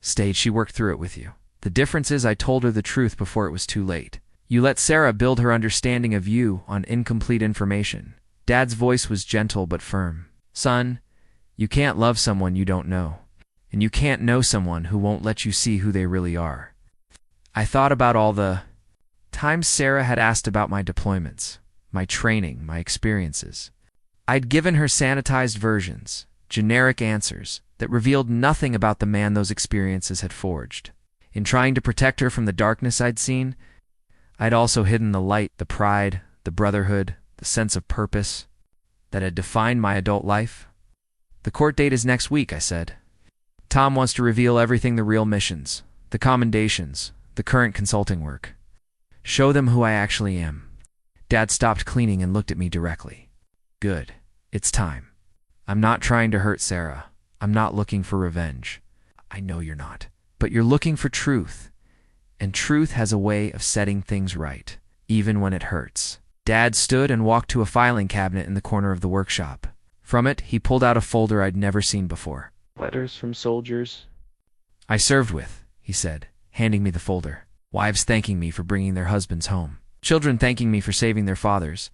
she worked through it with you. The difference is I told her the truth before it was too late. You let Sarah build her understanding of you on incomplete information. Dad's voice was gentle but firm. Son, you can't love someone you don't know. And you can't know someone who won't let you see who they really are. I thought about all the times Sarah had asked about my deployments, my training, my experiences. I'd given her sanitized versions, generic answers that revealed nothing about the man those experiences had forged. In trying to protect her from the darkness I'd seen, I'd also hidden the light, the pride, the brotherhood, the sense of purpose that had defined my adult life. The court date is next week, I said. Tom wants to reveal everything, the real missions, the commendations, the current consulting work. Show them who I actually am. Dad stopped cleaning and looked at me directly. Good. It's time. I'm not trying to hurt Sarah. I'm not looking for revenge. I know you're not. But you're looking for truth. And truth has a way of setting things right, even when it hurts. Dad stood and walked to a filing cabinet in the corner of the workshop. From it, he pulled out a folder I'd never seen before. Letters from soldiers I served with, he said, handing me the folder. Wives thanking me for bringing their husbands home. Children thanking me for saving their fathers.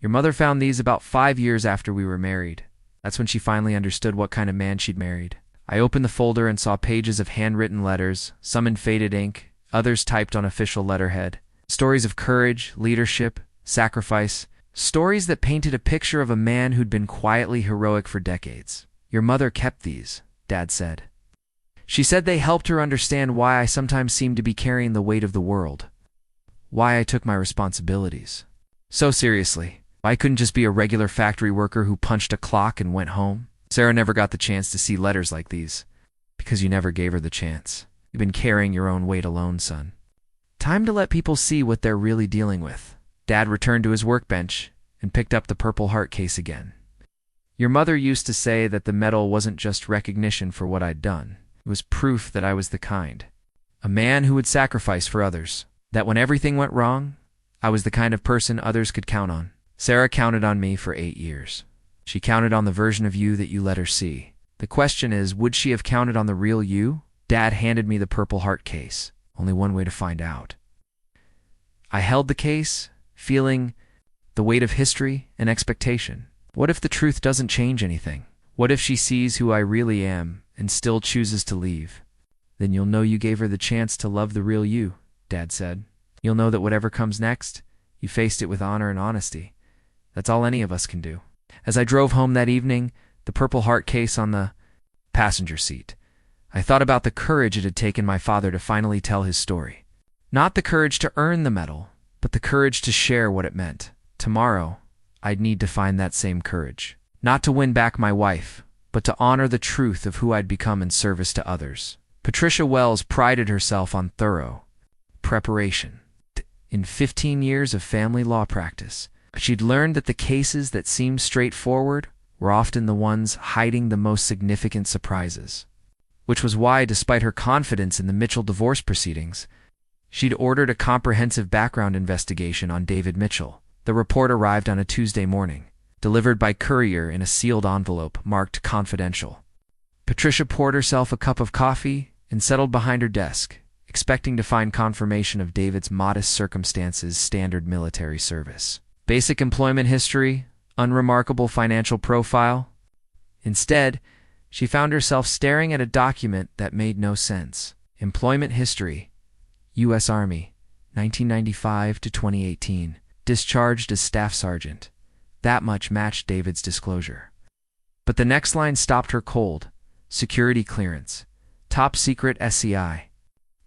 Your mother found these about 5 years after we were married. That's when she finally understood what kind of man she'd married. I opened the folder and saw pages of handwritten letters, some in faded ink, others typed on official letterhead. Stories of courage, leadership, sacrifice. Stories that painted a picture of a man who'd been quietly heroic for decades. Your mother kept these, Dad said. She said they helped her understand why I sometimes seemed to be carrying the weight of the world. Why I took my responsibilities so seriously. I couldn't just be a regular factory worker who punched a clock and went home. Sarah never got the chance to see letters like these, because you never gave her the chance. You've been carrying your own weight alone, son. Time to let people see what they're really dealing with. Dad returned to his workbench and picked up the Purple Heart case again. Your mother used to say that the medal wasn't just recognition for what I'd done. It was proof that I was the kind. A man who would sacrifice for others. That when everything went wrong, I was the kind of person others could count on. Sarah counted on me for 8 years. She counted on the version of you that you let her see. The question is, would she have counted on the real you? Dad handed me the Purple Heart case. Only one way to find out. I held the case, feeling the weight of history and expectation. What if the truth doesn't change anything? What if she sees who I really am and still chooses to leave? Then you'll know you gave her the chance to love the real you, Dad said. You'll know that whatever comes next, you faced it with honor and honesty. That's all any of us can do. As I drove home that evening, the Purple Heart case on the passenger seat, I thought about the courage it had taken my father to finally tell his story. Not the courage to earn the medal, but the courage to share what it meant. Tomorrow, I'd need to find that same courage. Not to win back my wife, but to honor the truth of who I'd become in service to others. Patricia Wells prided herself on thorough preparation. In 15 years of family law practice, she'd learned that the cases that seemed straightforward were often the ones hiding the most significant surprises. Which was why, despite her confidence in the Mitchell divorce proceedings, she'd ordered a comprehensive background investigation on David Mitchell. The report arrived on a Tuesday morning, delivered by courier in a sealed envelope marked confidential. Patricia poured herself a cup of coffee and settled behind her desk, expecting to find confirmation of David's modest circumstances, standard military service. Basic employment history, unremarkable financial profile. Instead, she found herself staring at a document that made no sense. Employment history, U.S. Army, 1995 to 2018. Discharged as staff sergeant. That much matched David's disclosure. But the next line stopped her cold. Security clearance. Top secret SCI.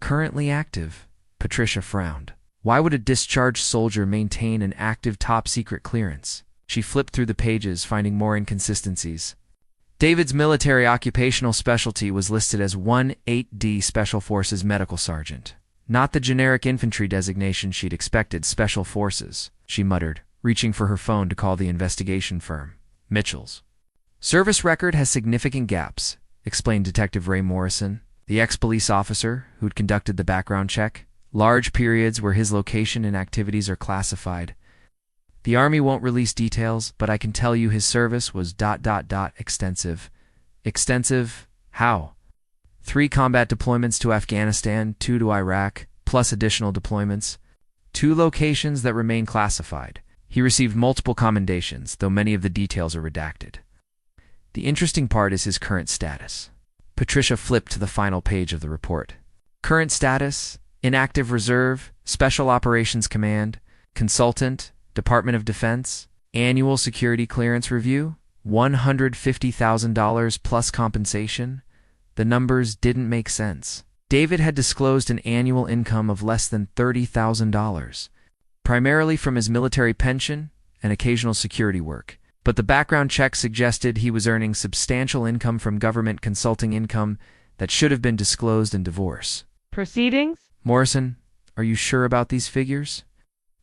Currently active. Patricia frowned. Why would a discharged soldier maintain an active top-secret clearance? She flipped through the pages, finding more inconsistencies. David's military occupational specialty was listed as 1-8D Special Forces Medical Sergeant. Not the generic infantry designation she'd expected, Special Forces, she muttered, reaching for her phone to call the investigation firm. Mitchell's. Service record has significant gaps, explained Detective Ray Morrison, the ex-police officer who'd conducted the background check. Large periods where his location and activities are classified. The Army won't release details, but I can tell you his service was ... extensive. Extensive? How? 3 combat deployments to Afghanistan, 2 to Iraq, plus additional deployments. 2 locations that remain classified. He received multiple commendations, though many of the details are redacted. The interesting part is his current status. Patricia flipped to the final page of the report. Current status: inactive reserve, Special Operations Command, consultant, Department of Defense, annual security clearance review, $150,000 plus compensation. The numbers didn't make sense. David had disclosed an annual income of less than $30,000, primarily from his military pension and occasional security work. But the background check suggested he was earning substantial income from government consulting income that should have been disclosed in divorce
proceedings.
Morrison, are you sure about these figures?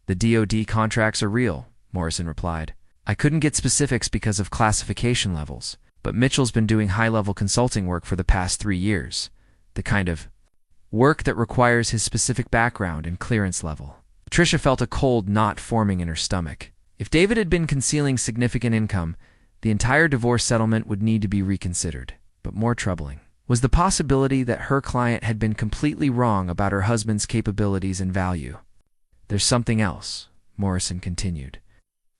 The DoD contracts are real, Morrison replied. I couldn't get specifics because of classification levels, but Mitchell's been doing high-level consulting work for the past 3 years, the kind of work that requires his specific background and clearance level. Patricia felt a cold knot forming in her stomach. If David had been concealing significant income, the entire divorce settlement would need to be reconsidered. But more troubling was the possibility that her client had been completely wrong about her husband's capabilities and value. There's something else, Morrison continued.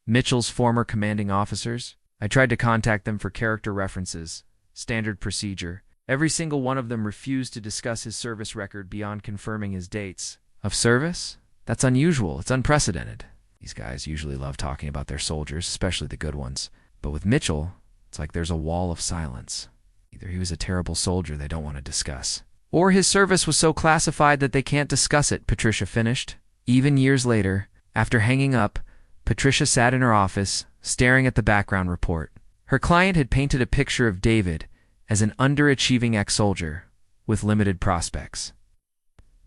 Mitchell's former commanding officers? I tried to contact them for character references, standard procedure. Every single one of them refused to discuss his service record beyond confirming his dates of service. That's unusual. It's unprecedented. These guys usually love talking about their soldiers, especially the good ones. But with Mitchell, it's like there's a wall of silence. Either he was a terrible soldier they don't want to discuss, or his service was so classified that they can't discuss it, Patricia finished. Even years later, after hanging up, Patricia sat in her office, staring at the background report. Her client had painted a picture of David as an underachieving ex-soldier with limited prospects.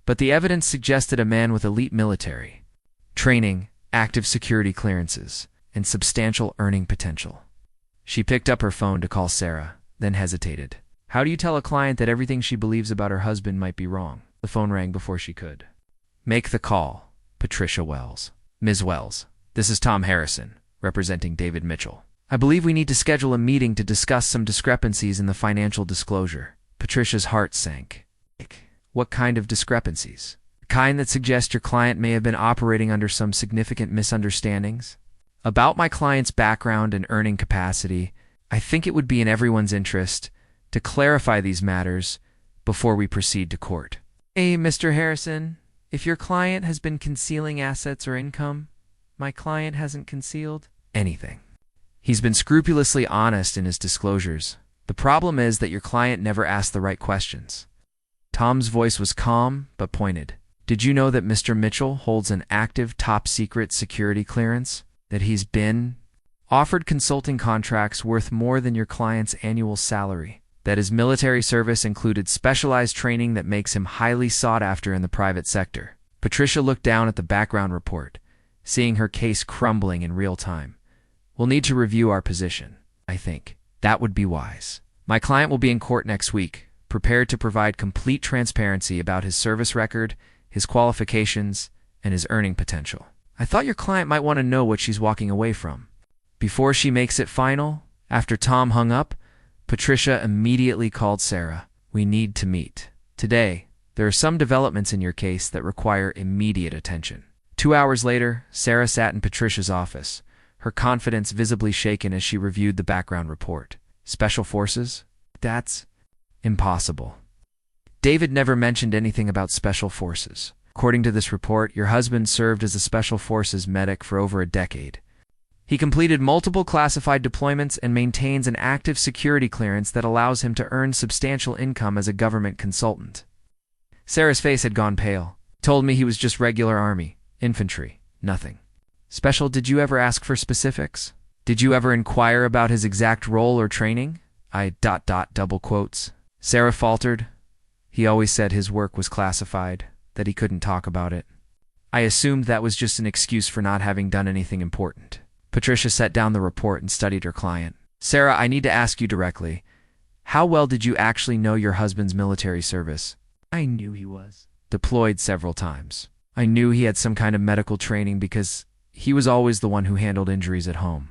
But the evidence suggested a man with elite military training, active security clearances, and substantial earning potential. She picked up her phone to call Sarah, then hesitated. How do you tell a client that everything she believes about her husband might be wrong? The phone rang before she could. Make the call, Patricia Wells. Ms. Wells, this is Tom Harrison, representing David Mitchell. I believe we need to schedule a meeting to discuss some discrepancies in the financial disclosure. Patricia's heart sank. What kind of discrepancies? Kind that suggests your client may have been operating under some significant misunderstandings? About my client's background and earning capacity, I think it would be in everyone's interest to clarify these matters before we proceed to court. Hey, Mr. Harrison, if your client has been concealing assets or income, my client hasn't concealed anything. He's been scrupulously honest in his disclosures. The problem is that your client never asked the right questions. Tom's voice was calm but pointed. Did you know that Mr. Mitchell holds an active top-secret security clearance? That he's been offered consulting contracts worth more than your client's annual salary? That his military service included specialized training that makes him highly sought after in the private sector? Patricia looked down at the background report, seeing her case crumbling in real time. We'll need to review our position, I think. That would be wise. My client will be in court next week, prepared to provide complete transparency about his service record, his qualifications, and his earning potential. I thought your client might want to know what she's walking away from. Before she makes it final, after Tom hung up, Patricia immediately called Sarah. We need to meet. Today, there are some developments in your case that require immediate attention. 2 hours later, Sarah sat in Patricia's office, her confidence visibly shaken as she reviewed the background report. Special Forces? That's impossible. David never mentioned anything about Special Forces. According to this report, your husband served as a Special Forces medic for over a decade. He completed multiple classified deployments and maintains an active security clearance that allows him to earn substantial income as a government consultant. Sarah's face had gone pale. Told me he was just regular Army, infantry, nothing special. Did you ever ask for specifics? Did you ever inquire about his exact role or training? Double quotes. Sarah faltered. He always said his work was classified, that he couldn't talk about it. I assumed that was just an excuse for not having done anything important. Patricia set down the report and studied her client. Sarah, I need to ask you directly. How well did you actually know your husband's military service?
I knew he was
Deployed several times. I knew he had some kind of medical training because he was always the one who handled injuries at home.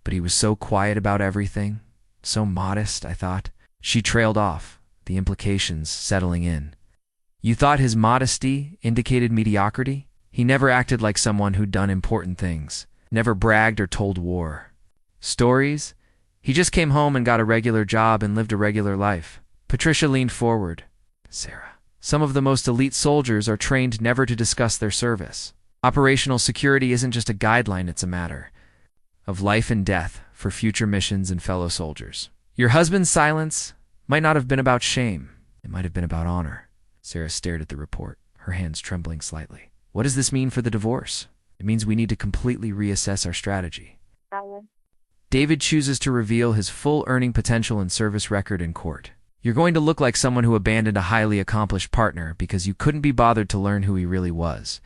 But he was so quiet about everything, so modest, I thought. She trailed off, the implications settling in. You thought his modesty indicated mediocrity? He never acted like someone who'd done important things, never bragged or told war stories. He just came home and got a regular job and lived a regular life. Patricia leaned forward. Sarah, some of the most elite soldiers are trained never to discuss their service. Operational security isn't just a guideline, it's a matter of life and death for future missions and fellow soldiers. Your husband's silence might not have been about shame. It might have been about honor. Sarah stared at the report, her hands trembling slightly. What does this mean for the divorce? It means we need to completely reassess our strategy. David chooses to reveal his full earning potential and service record in court. You're going to look like someone who abandoned a highly accomplished partner because you couldn't be bothered to learn who he really was.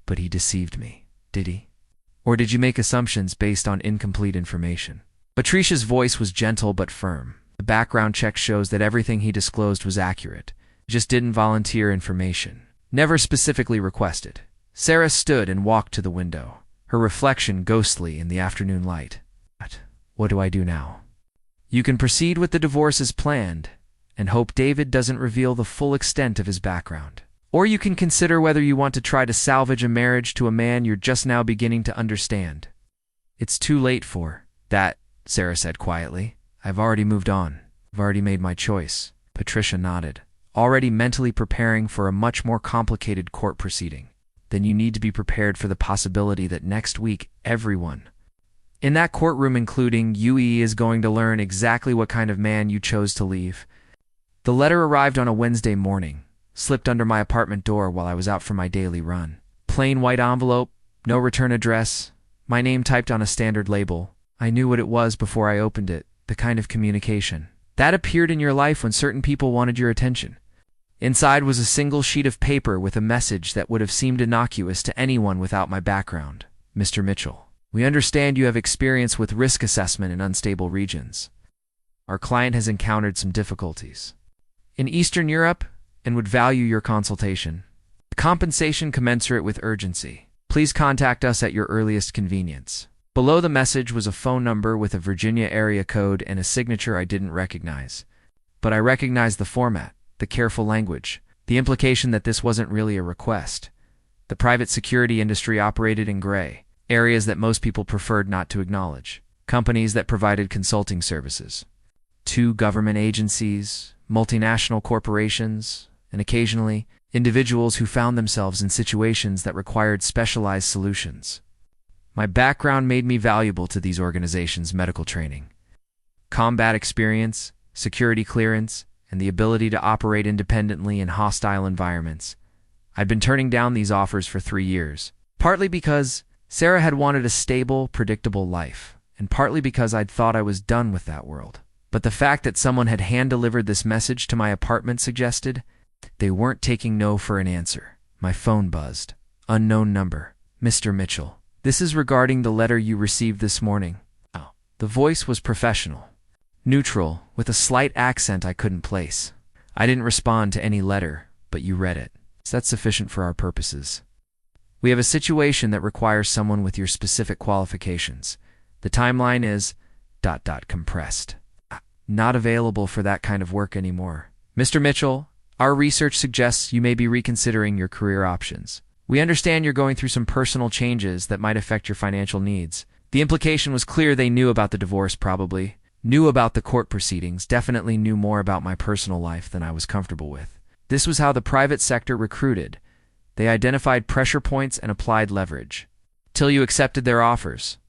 But he deceived me, did he? Or did you make assumptions based on incomplete information? Patricia's voice was gentle but firm. The background check shows that everything he disclosed was accurate. He just didn't volunteer information. Never specifically requested. Sarah stood and walked to the window, her reflection ghostly in the afternoon light. What do I do now? You can proceed with the divorce as planned and hope David doesn't reveal the full extent of his background. Or you can consider whether you want to try to salvage a marriage to a man you're just now beginning to understand. It's too late for that, Sarah said quietly. I've already moved on. I've already made my choice. Patricia nodded, already mentally preparing for a much more complicated court proceeding. Then you need to be prepared for the possibility that next week everyone in that courtroom, including UE, is going to learn exactly what kind of man you chose to leave. The letter arrived on a Wednesday morning, slipped under my apartment door while I was out for my daily run. Plain white envelope, no return address, my name typed on a standard label. I knew what it was before I opened it, the kind of communication that appeared in your life when certain people wanted your attention. Inside was a single sheet of paper with a message that would have seemed innocuous to anyone without my background. Mr. Mitchell, we understand you have experience with risk assessment in unstable regions. Our client has encountered some difficulties in Eastern Europe and would value your consultation. Compensation commensurate with urgency. Please contact us at your earliest convenience. Below the message was a phone number with a Virginia area code and a signature I didn't recognize. But I recognized the format, the careful language, the implication that this wasn't really a request. The private security industry operated in gray, areas that most people preferred not to acknowledge. Companies that provided consulting services. 2 government agencies, multinational corporations, and occasionally, individuals who found themselves in situations that required specialized solutions. My background made me valuable to these organizations' medical training. Combat experience, security clearance, and the ability to operate independently in hostile environments. I'd been turning down these offers for 3 years, partly because Sarah had wanted a stable, predictable life, and partly because I'd thought I was done with that world. But the fact that someone had hand-delivered this message to my apartment suggested they weren't taking no for an answer. My phone buzzed. Unknown number. Mr. Mitchell, this is regarding the letter you received this morning. Oh. The voice was professional, neutral, with a slight accent I couldn't place. I didn't respond to any letter, but you read it. So that's sufficient for our purposes. We have a situation that requires someone with your specific qualifications. The timeline is ... compressed. Not available for that kind of work anymore. Mr. Mitchell, our research suggests you may be reconsidering your career options. We understand you're going through some personal changes that might affect your financial needs. The implication was clear. They knew about the divorce, probably. Knew about the court proceedings, definitely knew more about my personal life than I was comfortable with. This was how the private sector recruited. They identified pressure points and applied leverage. Till you accepted their offers.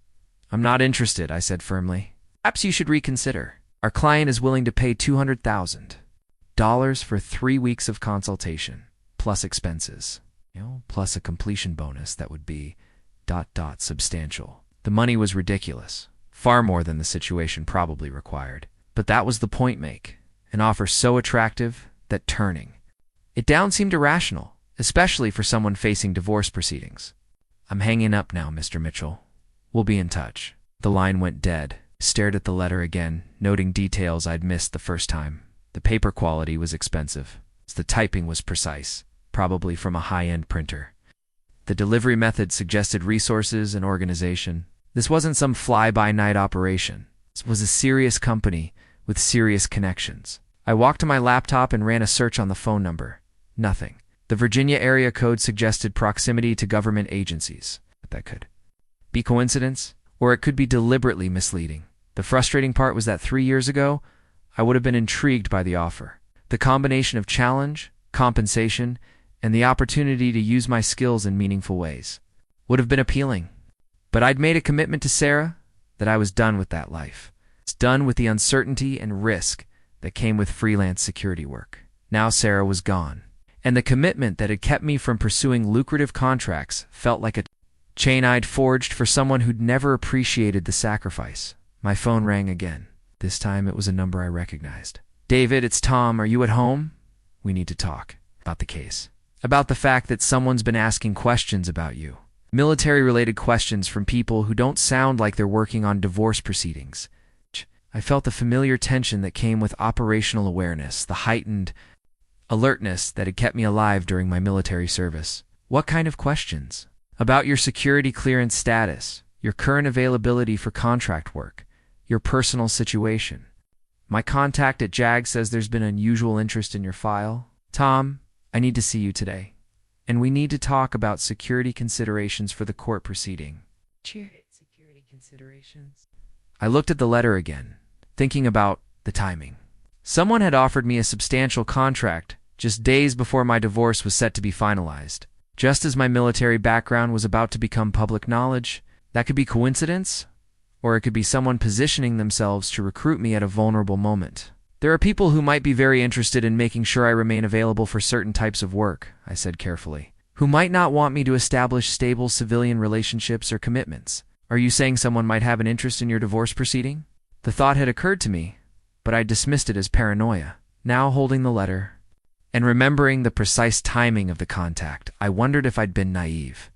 I'm not interested, I said firmly. Perhaps you should reconsider. Our client is willing to pay $200,000 for 3 weeks of consultation, plus expenses. Plus a completion bonus that would be ... substantial. The money was ridiculous. Far more than the situation probably required. But that was the point make. An offer so attractive that turning it down seemed irrational. Especially for someone facing divorce proceedings. I'm hanging up now, Mr. Mitchell. We'll be in touch. The line went dead. stared at the letter again, noting details I'd missed the first time. The paper quality was expensive. The typing was precise, probably from a high-end printer. The delivery method suggested resources and organization. This wasn't some fly-by-night operation. This was a serious company with serious connections. I walked to my laptop and ran a search on the phone number. Nothing. The Virginia area code suggested proximity to government agencies. But that could be coincidence, or it could be deliberately misleading. The frustrating part was that 3 years ago, I would have been intrigued by the offer. The combination of challenge, compensation, and the opportunity to use my skills in meaningful ways would have been appealing. But I'd made a commitment to Sarah that I was done with that life. It's done with the uncertainty and risk that came with freelance security work. Now Sarah was gone, and the commitment that had kept me from pursuing lucrative contracts felt like a chain I'd forged for someone who'd never appreciated the sacrifice. My phone rang again. This time it was a number I recognized. "David, it's Tom. Are you at home? We need to talk about the case. About the fact that someone's been asking questions about you. Military-related questions from people who don't sound like they're working on divorce proceedings." I felt the familiar tension that came with operational awareness, the heightened alertness that had kept me alive during my military service. "What kind of questions?" "About your security clearance status, your current availability for contract work, your personal situation. My contact at JAG says there's been unusual interest in your file. Tom, I need to see you today, and we need to talk about security considerations for the court proceeding." Security considerations? I looked at the letter again, thinking about the timing. Someone had offered me a substantial contract just days before my divorce was set to be finalized. Just as my military background was about to become public knowledge. That could be coincidence, or it could be someone positioning themselves to recruit me at a vulnerable moment. "There are people who might be very interested in making sure I remain available for certain types of work," I said carefully, "who might not want me to establish stable civilian relationships or commitments. Are you saying someone might have an interest in your divorce proceeding?" The thought had occurred to me, but I dismissed it as paranoia. Now, holding the letter and remembering the precise timing of the contact, I wondered if I'd been naive.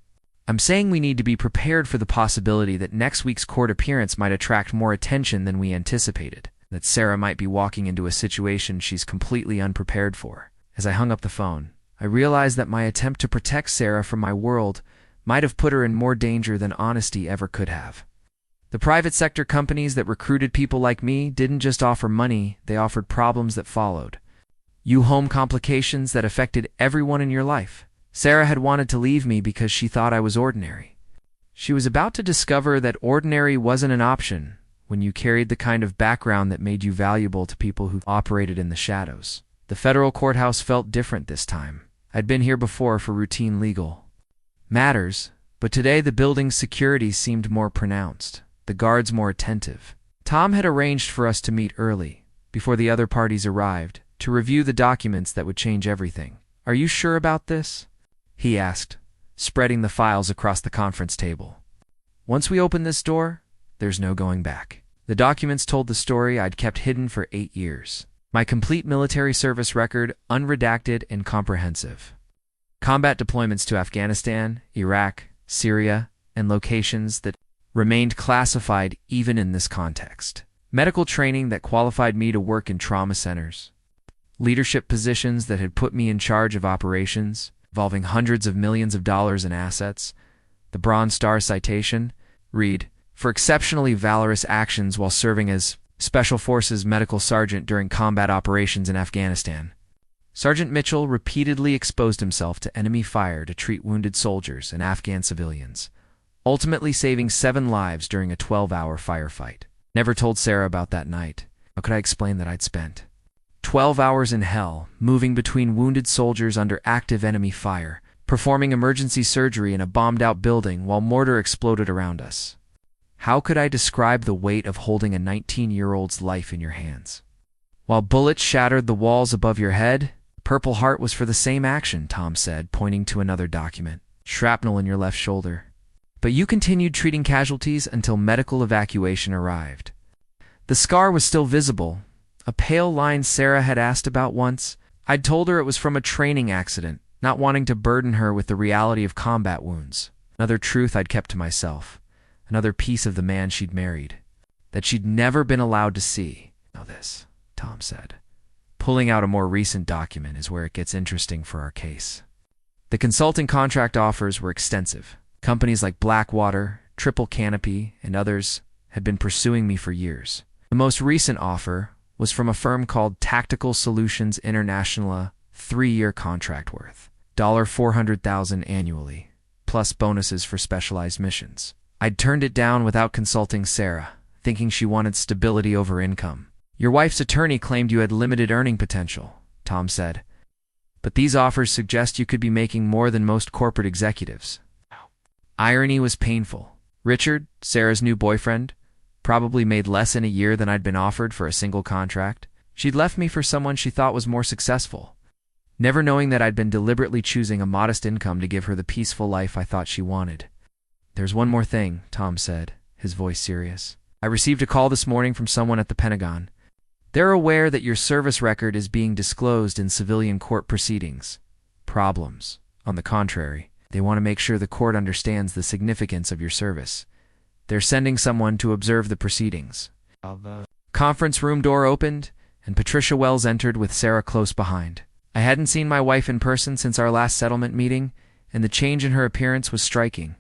"I'm saying we need to be prepared for the possibility that next week's court appearance might attract more attention than we anticipated, that Sarah might be walking into a situation she's completely unprepared for." As I hung up the phone, I realized that my attempt to protect Sarah from my world might have put her in more danger than honesty ever could have. The private sector companies that recruited people like me didn't just offer money, they offered problems that followed. Home complications that affected everyone in your life. Sarah had wanted to leave me because she thought I was ordinary. She was about to discover that ordinary wasn't an option when you carried the kind of background that made you valuable to people who operated in the shadows. The federal courthouse felt different this time. I'd been here before for routine legal matters, but today the building's security seemed more pronounced, the guards more attentive. Tom had arranged for us to meet early, before the other parties arrived, to review the documents that would change everything. "Are you sure about this?" he asked, spreading the files across the conference table. "Once we open this door, there's no going back." The documents told the story I'd kept hidden for 8 years. My complete military service record, unredacted and comprehensive. Combat deployments to Afghanistan, Iraq, Syria, and locations that remained classified even in this context. Medical training that qualified me to work in trauma centers. Leadership positions that had put me in charge of operations involving hundreds of millions of dollars in assets. The Bronze Star citation, read, "For exceptionally valorous actions while serving as Special Forces Medical Sergeant during combat operations in Afghanistan." Sergeant Mitchell repeatedly exposed himself to enemy fire to treat wounded soldiers and Afghan civilians, ultimately saving 7 lives during a 12-hour firefight. Never told Sarah about that night. How could I explain that I'd spent 12 hours in hell, moving between wounded soldiers under active enemy fire, performing emergency surgery in a bombed-out building while mortar exploded around us? How could I describe the weight of holding a 19-year-old's life in your hands? While bullets shattered the walls above your head, Purple Heart was for the same action, Tom said, pointing to another document. Shrapnel in your left shoulder. But you continued treating casualties until medical evacuation arrived. The scar was still visible, a pale line Sarah had asked about once. I'd told her it was from a training accident, not wanting to burden her with the reality of combat wounds. Another truth I'd kept to myself. Another piece of the man she'd married. that she'd never been allowed to see. "Now this," Tom said. "Pulling out a more recent document is where it gets interesting for our case." The consulting contract offers were extensive. Companies like Blackwater, Triple Canopy, and others had been pursuing me for years. The most recent offer was from a firm called Tactical Solutions International, a 3-year contract worth $400,000 annually, plus bonuses for specialized missions. I'd turned it down without consulting Sarah, thinking she wanted stability over income. "Your wife's attorney claimed you had limited earning potential," Tom said. "But these offers suggest you could be making more than most corporate executives." Irony was painful. Richard, Sarah's new boyfriend, probably made less in a year than I'd been offered for a single contract. She'd left me for someone she thought was more successful, never knowing that I'd been deliberately choosing a modest income to give her the peaceful life I thought she wanted. "There's one more thing," Tom said, his voice serious. "I received a call this morning from someone at the Pentagon. They're aware that your service record is being disclosed in civilian court proceedings. Problems. On the contrary, they want to make sure the court understands the significance of your service. They're sending someone to observe the proceedings." Conference room door opened, and Patricia Wells entered with Sarah close behind. I hadn't seen my wife in person since our last settlement meeting, and the change in her appearance was striking.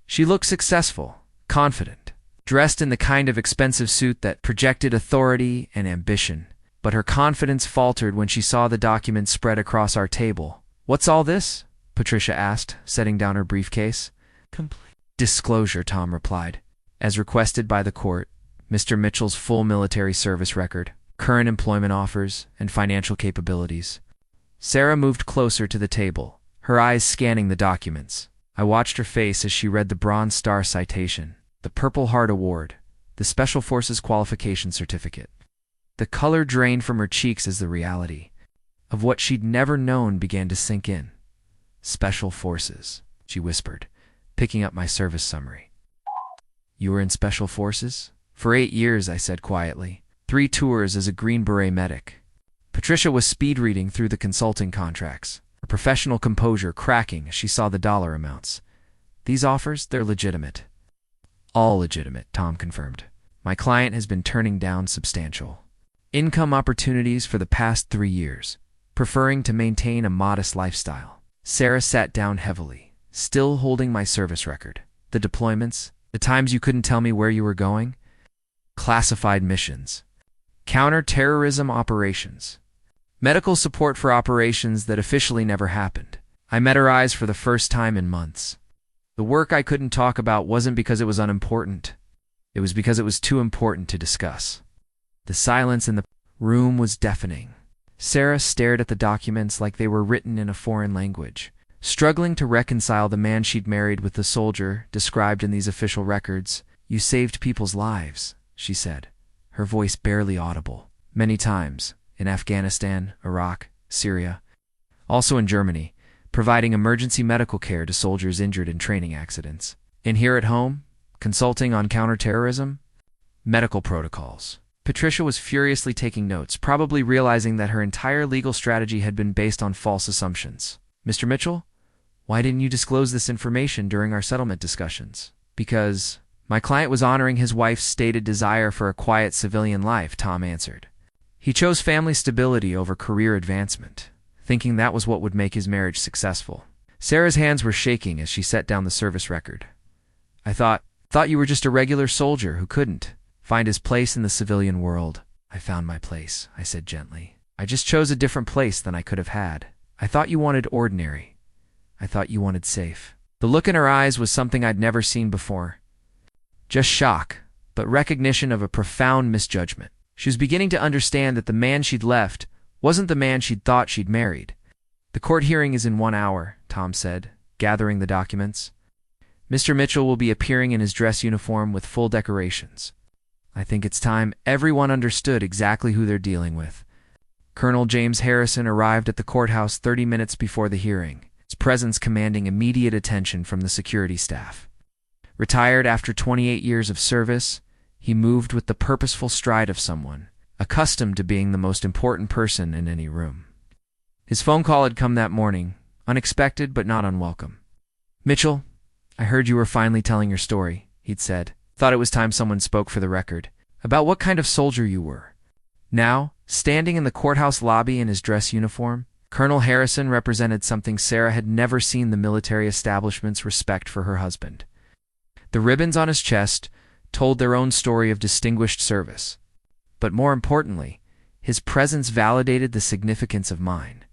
She looked successful, confident, dressed in the kind of expensive suit that projected authority and ambition. But her confidence faltered when she saw the documents spread across our table. "What's all this?" Patricia asked, setting down her briefcase. "Complete disclosure," Tom replied. "As requested by the court, Mr. Mitchell's full military service record, current employment offers, and financial capabilities." Sarah moved closer to the table, her eyes scanning the documents. I watched her face as she read the Bronze Star citation, the Purple Heart Award, the Special Forces Qualification Certificate. The color drained from her cheeks as the reality of what she'd never known began to sink in. "Special Forces," she whispered, picking up my service summary. "You were in Special Forces?" "For 8 years," I said quietly. 3 tours as a Green Beret medic." Patricia was speed-reading through the consulting contracts, her professional composure cracking as she saw the dollar amounts. "These offers, they're legitimate." "All legitimate," Tom confirmed. "My client has been turning down substantial income opportunities for the past 3 years, preferring to maintain a modest lifestyle." Sarah sat down heavily, still holding my service record. "The deployments, the times you couldn't tell me where you were going? Classified missions, counter-terrorism operations, medical support for operations that officially never happened." I met her eyes for the first time in months. The work I couldn't talk about wasn't because it was unimportant. It was because it was too important to discuss. The silence in the room was deafening. Sarah stared at the documents like they were written in a foreign language, struggling to reconcile the man she'd married with the soldier described in these official records. "You saved people's lives," she said, her voice barely audible. "Many times, in Afghanistan, Iraq, Syria, also in Germany, providing emergency medical care to soldiers injured in training accidents. And here at home, consulting on counterterrorism, medical protocols." Patricia was furiously taking notes, probably realizing that her entire legal strategy had been based on false assumptions. "Mr. Mitchell, why didn't you disclose this information during our settlement discussions?" "Because my client was honoring his wife's stated desire for a quiet civilian life," Tom answered. "He chose family stability over career advancement, thinking that was what would make his marriage successful." Sarah's hands were shaking as she set down the service record. I thought you were just a regular soldier who couldn't find his place in the civilian world." "I found my place," I said gently. "I just chose a different place than I could have had. I thought you wanted ordinary. I thought you wanted safe." The look in her eyes was something I'd never seen before. Just shock, but recognition of a profound misjudgment. She was beginning to understand that the man she'd left wasn't the man she'd thought she'd married. "The court hearing is in 1 hour," Tom said, gathering the documents. "Mr. Mitchell will be appearing in his dress uniform with full decorations. I think it's time everyone understood exactly who they're dealing with." Colonel James Harrison arrived at the courthouse 30 minutes before the hearing, his presence commanding immediate attention from the security staff. Retired after 28 years of service, he moved with the purposeful stride of someone accustomed to being the most important person in any room. His phone call had come that morning, unexpected but not unwelcome. "Mitchell, I heard you were finally telling your story," he'd said. "Thought it was time someone spoke for the record." about what kind of soldier you were. Now, standing in the courthouse lobby in his dress uniform, Colonel Harrison represented something Sarah had never seen: the military establishment's respect for her husband. The ribbons on his chest told their own story of distinguished service. But more importantly, his presence validated the significance of mine.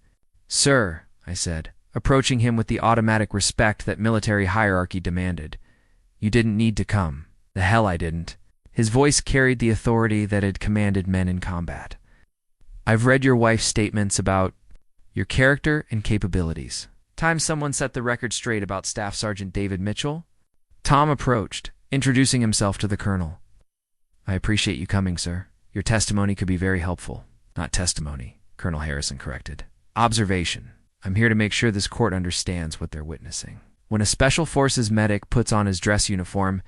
"Sir," I said, approaching him with the automatic respect that military hierarchy demanded, "you didn't need to come." "The hell I didn't." His voice carried the authority that had commanded men in combat. "I've read your wife's statements about your character and capabilities." Time someone set the record straight about Staff Sergeant David Mitchell. Tom approached, introducing himself to the colonel. "I appreciate you coming, sir. Your testimony could be very helpful." "Not testimony," Colonel Harrison corrected. "Observation. I'm here to make sure this court understands what they're witnessing." When a Special Forces medic puts on his dress uniform,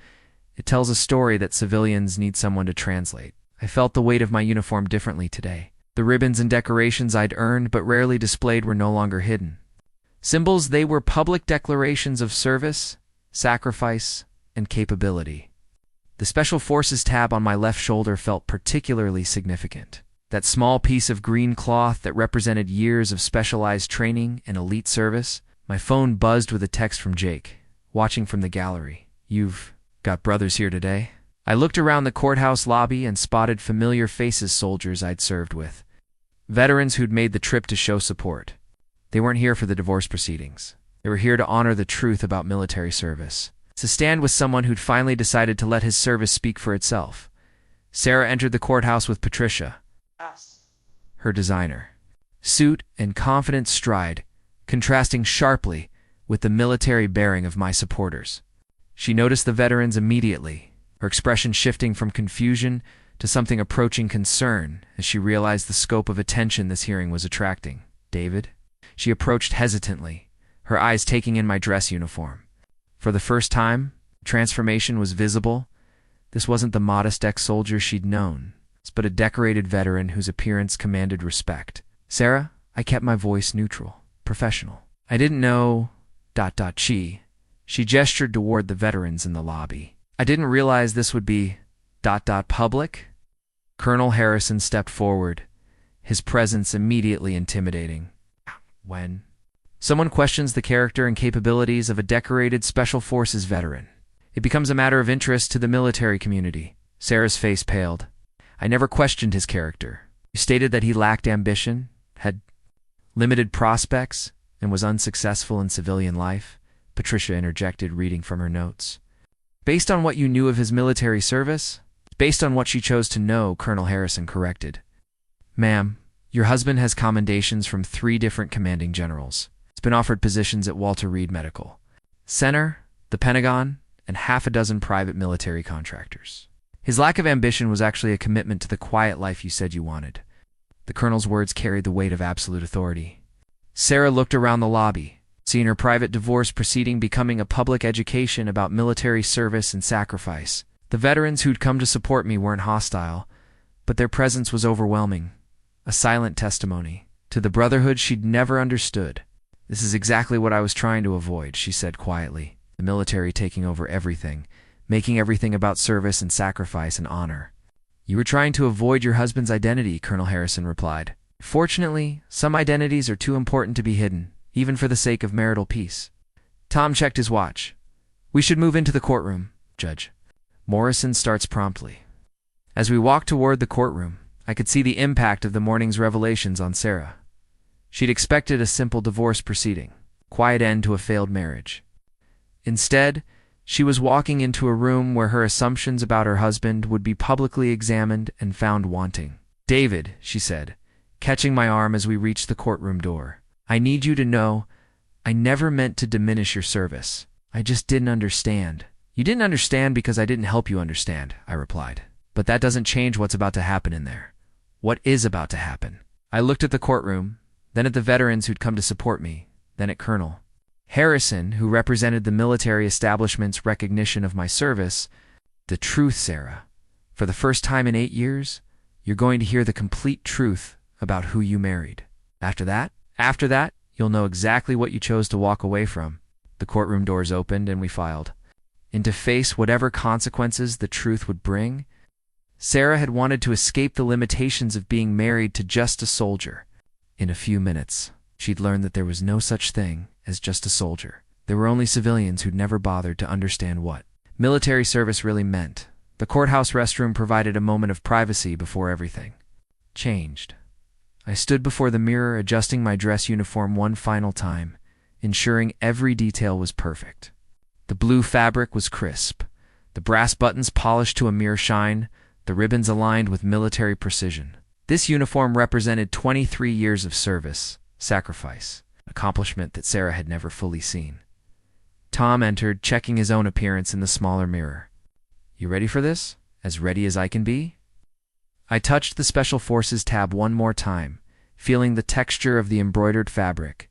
it tells a story that civilians need someone to translate. I felt the weight of my uniform differently today. The ribbons and decorations I'd earned but rarely displayed were no longer hidden. Symbols, they were public declarations of service, sacrifice, and capability. The Special Forces tab on my left shoulder felt particularly significant. That small piece of green cloth that represented years of specialized training and elite service. My phone buzzed with a text from Jake, watching from the gallery. "You've got brothers here today?" I looked around the courthouse lobby and spotted familiar faces: soldiers I'd served with, veterans who'd made the trip to show support. They weren't here for the divorce proceedings. They were here to honor the truth about military service, to stand with someone who'd finally decided to let his service speak for itself. Sarah entered the courthouse with Patricia, her designer, suit and confident stride, contrasting sharply with the military bearing of my supporters. She noticed the veterans immediately, her expression shifting from confusion to something approaching concern as she realized the scope of attention this hearing was attracting. "David?" She approached hesitantly, her eyes taking in my dress uniform. For the first time, transformation was visible. This wasn't the modest ex-soldier she'd known, but a decorated veteran whose appearance commanded respect. "Sarah?" I kept my voice neutral, professional. "I didn't know... She gestured toward the veterans in the lobby. "I didn't realize this would be... public?" Colonel Harrison stepped forward, his presence immediately intimidating. "When someone questions the character and capabilities of a decorated Special Forces veteran, it becomes a matter of interest to the military community." Sarah's face paled. "I never questioned his character. You stated that he lacked ambition, had limited prospects, and was unsuccessful in civilian life," Patricia interjected, reading from her notes. "Based on what you knew of his military service?" "Based on what she chose to know," Colonel Harrison corrected. "Ma'am, your husband has commendations from 3 different commanding generals. He's been offered positions at Walter Reed Medical Center, the Pentagon, and half a dozen private military contractors. His lack of ambition was actually a commitment to the quiet life you said you wanted." The colonel's words carried the weight of absolute authority. Sarah looked around the lobby, seeing her private divorce proceeding becoming a public education about military service and sacrifice. The veterans who'd come to support me weren't hostile, but their presence was overwhelming, a silent testimony to the brotherhood she'd never understood. "This is exactly what I was trying to avoid," she said quietly. "The military taking over everything, making everything about service and sacrifice and honor." "You were trying to avoid your husband's identity," Colonel Harrison replied. "Fortunately, some identities are too important to be hidden, even for the sake of marital peace." Tom checked his watch. "We should move into the courtroom, Judge." Morrison starts promptly. As we walked toward the courtroom, I could see the impact of the morning's revelations on Sarah. She'd expected a simple divorce proceeding, quiet end to a failed marriage. Instead, she was walking into a room where her assumptions about her husband would be publicly examined and found wanting. "David," she said, catching my arm as we reached the courtroom door, "I need you to know, I never meant to diminish your service. I just didn't understand." "You didn't understand because I didn't help you understand," I replied. "But that doesn't change what's about to happen in there." "What is about to happen?" I looked at the courtroom, then at the veterans who'd come to support me, then at Colonel Harrison, who represented the military establishment's recognition of my service. "The truth, Sarah. For the first time in 8 years, you're going to hear the complete truth about who you married. After that, you'll know exactly what you chose to walk away from." The courtroom doors opened and we filed in to face whatever consequences the truth would bring. Sarah had wanted to escape the limitations of being married to just a soldier. In a few minutes, she'd learned that there was no such thing as just a soldier. There were only civilians who'd never bothered to understand what military service really meant. The courthouse restroom provided a moment of privacy before everything changed. I stood before the mirror adjusting my dress uniform one final time, ensuring every detail was perfect. The blue fabric was crisp, the brass buttons polished to a mere shine, the ribbons aligned with military precision. This uniform represented 23 years of service, sacrifice, accomplishment that Sarah had never fully seen. Tom entered, checking his own appearance in the smaller mirror. "You ready for this? As ready as I can be?" I touched the Special Forces tab one more time, feeling the texture of the embroidered fabric.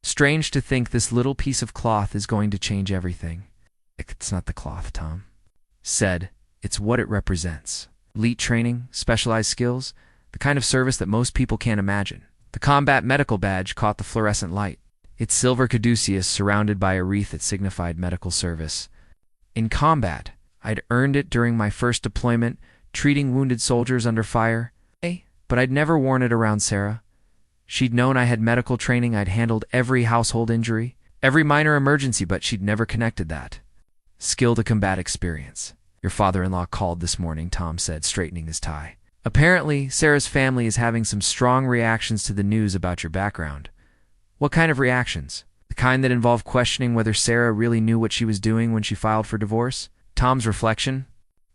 Strange to think this little piece of cloth is going to change everything. "It's not the cloth," Tom said. "It's what it represents. Elite training, specialized skills, the kind of service that most people can't imagine." The combat medical badge caught the fluorescent light, its silver caduceus surrounded by a wreath that signified medical service. In combat, I'd earned it during my first deployment, treating wounded soldiers under fire, but I'd never worn it around Sarah. She'd known I had medical training, I'd handled every household injury, every minor emergency, but she'd never connected that skill to combat experience. "Your father-in-law called this morning," Tom said, straightening his tie. "Apparently, Sarah's family is having some strong reactions to the news about your background." "What kind of reactions?" "The kind that involve questioning whether Sarah really knew what she was doing when she filed for divorce." Tom's reflection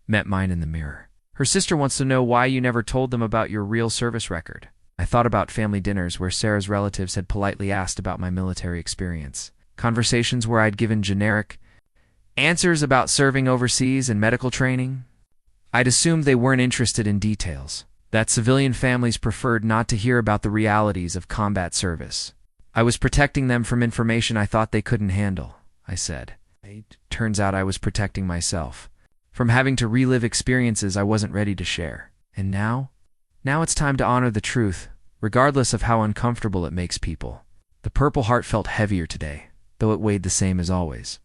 met mine in the mirror. "Her sister wants to know why you never told them about your real service record." I thought about family dinners where Sarah's relatives had politely asked about my military experience. Conversations where I'd given generic answers about serving overseas and medical training. I'd assumed they weren't interested in details, that civilian families preferred not to hear about the realities of combat service. I was protecting them from information I thought they couldn't handle, I said. It turns out I was protecting myself from having to relive experiences I wasn't ready to share. And now it's time to honor the truth, regardless of how uncomfortable it makes people. The Purple Heart felt heavier today, though it weighed the same as always.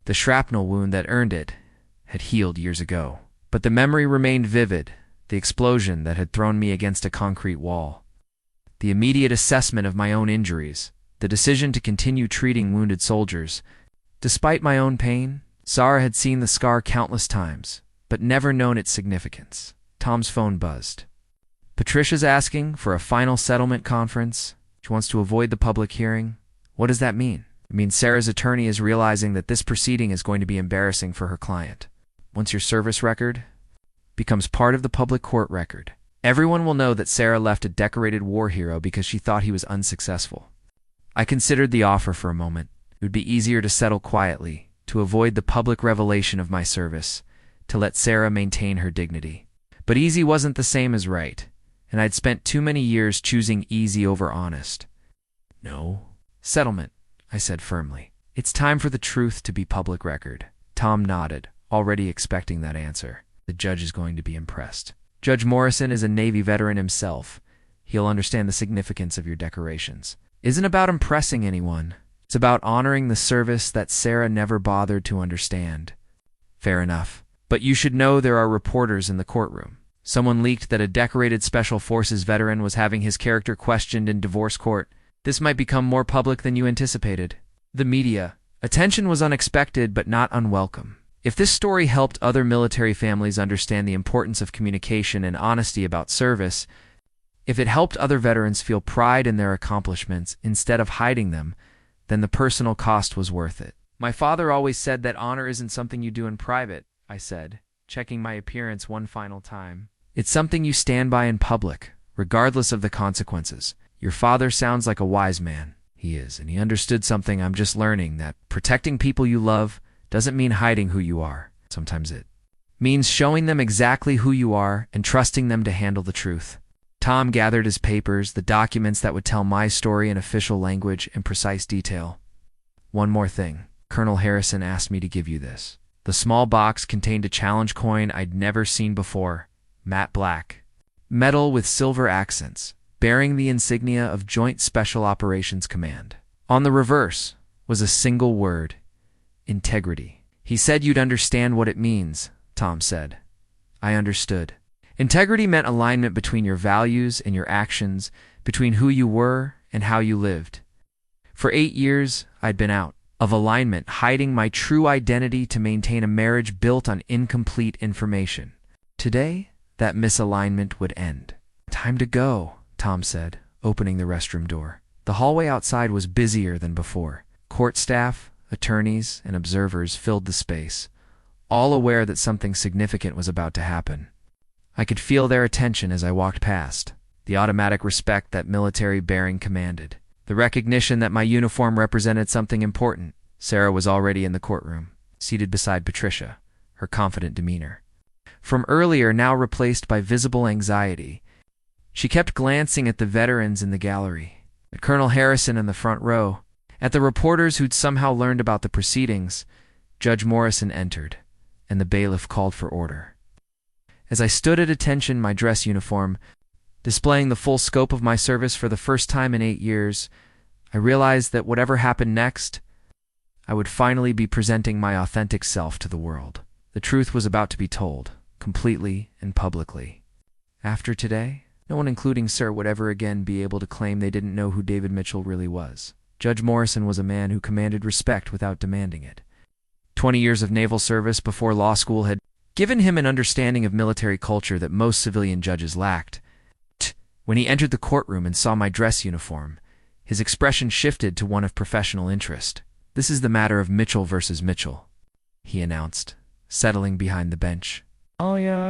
The shrapnel wound that earned it had healed years ago, but the memory remained vivid, the explosion that had thrown me against a concrete wall. The immediate assessment of my own injuries, the decision to continue treating wounded soldiers. Despite my own pain, Sarah had seen the scar countless times, but never known its significance. Tom's phone buzzed. "Patricia's asking for a final settlement conference. She wants to avoid the public hearing." "What does that mean?" "It means Sarah's attorney is realizing that this proceeding is going to be embarrassing for her client. Once your service record becomes part of the public court record, everyone will know that Sarah left a decorated war hero because she thought he was unsuccessful." I considered the offer for a moment. It would be easier to settle quietly, to avoid the public revelation of my service, to let Sarah maintain her dignity. But easy wasn't the same as right, and I'd spent too many years choosing easy over honest. "No. Settlement," I said firmly. "It's time for the truth to be public record." Tom nodded, already expecting that answer. The judge is going to be impressed. Judge Morrison is a Navy veteran himself. He'll understand the significance of your decorations. Isn't about impressing anyone. It's about honoring the service that Sarah never bothered to understand. Fair enough. But you should know there are reporters in the courtroom. Someone leaked that a decorated Special Forces veteran was having his character questioned in divorce court. This might become more public than you anticipated. The media. Attention was unexpected but not unwelcome. If this story helped other military families understand the importance of communication and honesty about service, if it helped other veterans feel pride in their accomplishments instead of hiding them, then the personal cost was worth it. "My father always said that honor isn't something you do in private," I said, checking my appearance one final time. "It's something you stand by in public, regardless of the consequences." Your father sounds like a wise man. He is, and he understood something I'm just learning, that protecting people you love doesn't mean hiding who you are. Sometimes it means showing them exactly who you are and trusting them to handle the truth. Tom gathered his papers, the documents that would tell my story in official language and precise detail. "One more thing. Colonel Harrison asked me to give you this." The small box contained a challenge coin I'd never seen before, matte black, metal with silver accents, bearing the insignia of Joint Special Operations Command. On the reverse was a single word: integrity. "He said you'd understand what it means," Tom said. I understood. Integrity meant alignment between your values and your actions, between who you were and how you lived. For 8 years, I'd been out of alignment, hiding my true identity to maintain a marriage built on incomplete information. Today, that misalignment would end. "Time to go," Tom said, opening the restroom door. The hallway outside was busier than before. Court staff, attorneys, and observers filled the space, all aware that something significant was about to happen. I could feel their attention as I walked past, the automatic respect that military bearing commanded, the recognition that my uniform represented something important. Sarah was already in the courtroom, seated beside Patricia, her confident demeanor from earlier now replaced by visible anxiety. She kept glancing at the veterans in the gallery, at Colonel Harrison in the front row, at the reporters who'd somehow learned about the proceedings. Judge Morrison entered, and the bailiff called for order. As I stood at attention, my dress uniform, displaying the full scope of my service for the first time in 8 years, I realized that whatever happened next, I would finally be presenting my authentic self to the world. The truth was about to be told, completely and publicly. After today, no one, including Sir, would ever again be able to claim they didn't know who David Mitchell really was. Judge Morrison was a man who commanded respect without demanding it. 20 years of naval service before law school had given him an understanding of military culture that most civilian judges lacked. When he entered the courtroom and saw my dress uniform, his expression shifted to one of professional interest. "This is the matter of Mitchell versus Mitchell," he announced, settling behind the bench. "Oh, yeah.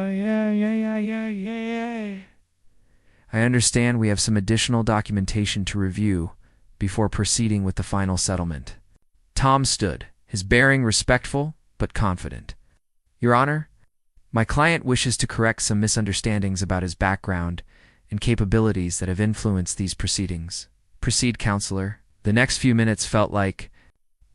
I understand we have some additional documentation to review before proceeding with the final settlement." Tom stood, his bearing respectful but confident. "Your Honor, my client wishes to correct some misunderstandings about his background and capabilities that have influenced these proceedings." "Proceed, counselor." The next few minutes felt like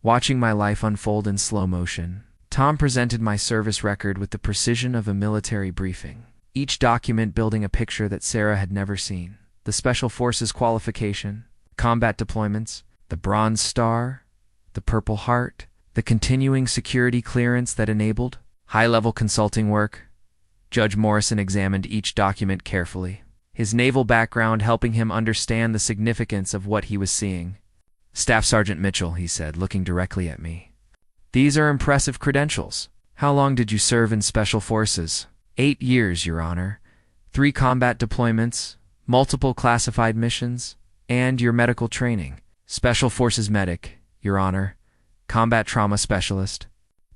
watching my life unfold in slow motion. Tom presented my service record with the precision of a military briefing, each document building a picture that Sarah had never seen. The Special Forces qualification, combat deployments, the Bronze Star, the Purple Heart, the continuing security clearance that enabled high-level consulting work. Judge Morrison examined each document carefully, his naval background helping him understand the significance of what he was seeing. "Staff Sergeant Mitchell," he said, looking directly at me. "These are impressive credentials. How long did you serve in Special Forces?" 8 years, Your Honor. 3 combat deployments, multiple classified missions, and your medical training. Special Forces medic, Your Honor. Combat trauma specialist.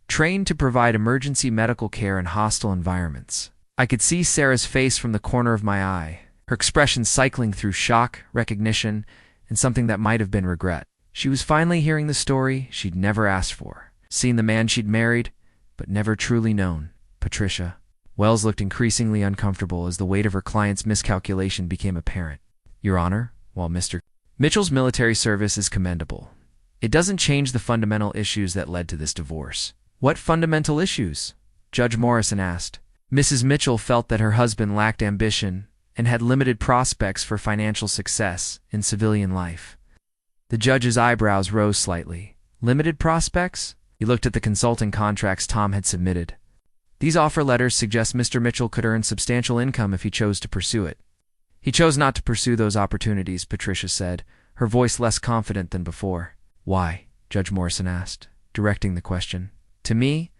Trained to provide emergency medical care in hostile environments. I could see Sarah's face from the corner of my eye, her expression cycling through shock, recognition, and something that might have been regret. She was finally hearing the story she'd never asked for, seeing the man she'd married, but never truly known, Patricia. Wells looked increasingly uncomfortable as the weight of her client's miscalculation became apparent. "Your Honor, while Mr. Mitchell's military service is commendable, it doesn't change the fundamental issues that led to this divorce." "What fundamental issues?" Judge Morrison asked. Mrs. Mitchell felt that her husband lacked ambition and had limited prospects for financial success in civilian life. The judge's eyebrows rose slightly. "Limited prospects?" He looked at the consulting contracts Tom had submitted. "These offer letters suggest Mr. Mitchell could earn substantial income if he chose to pursue it." "He chose not to pursue those opportunities," Patricia said, her voice less confident than before. "Why?" Judge Morrison asked, directing the question. To me,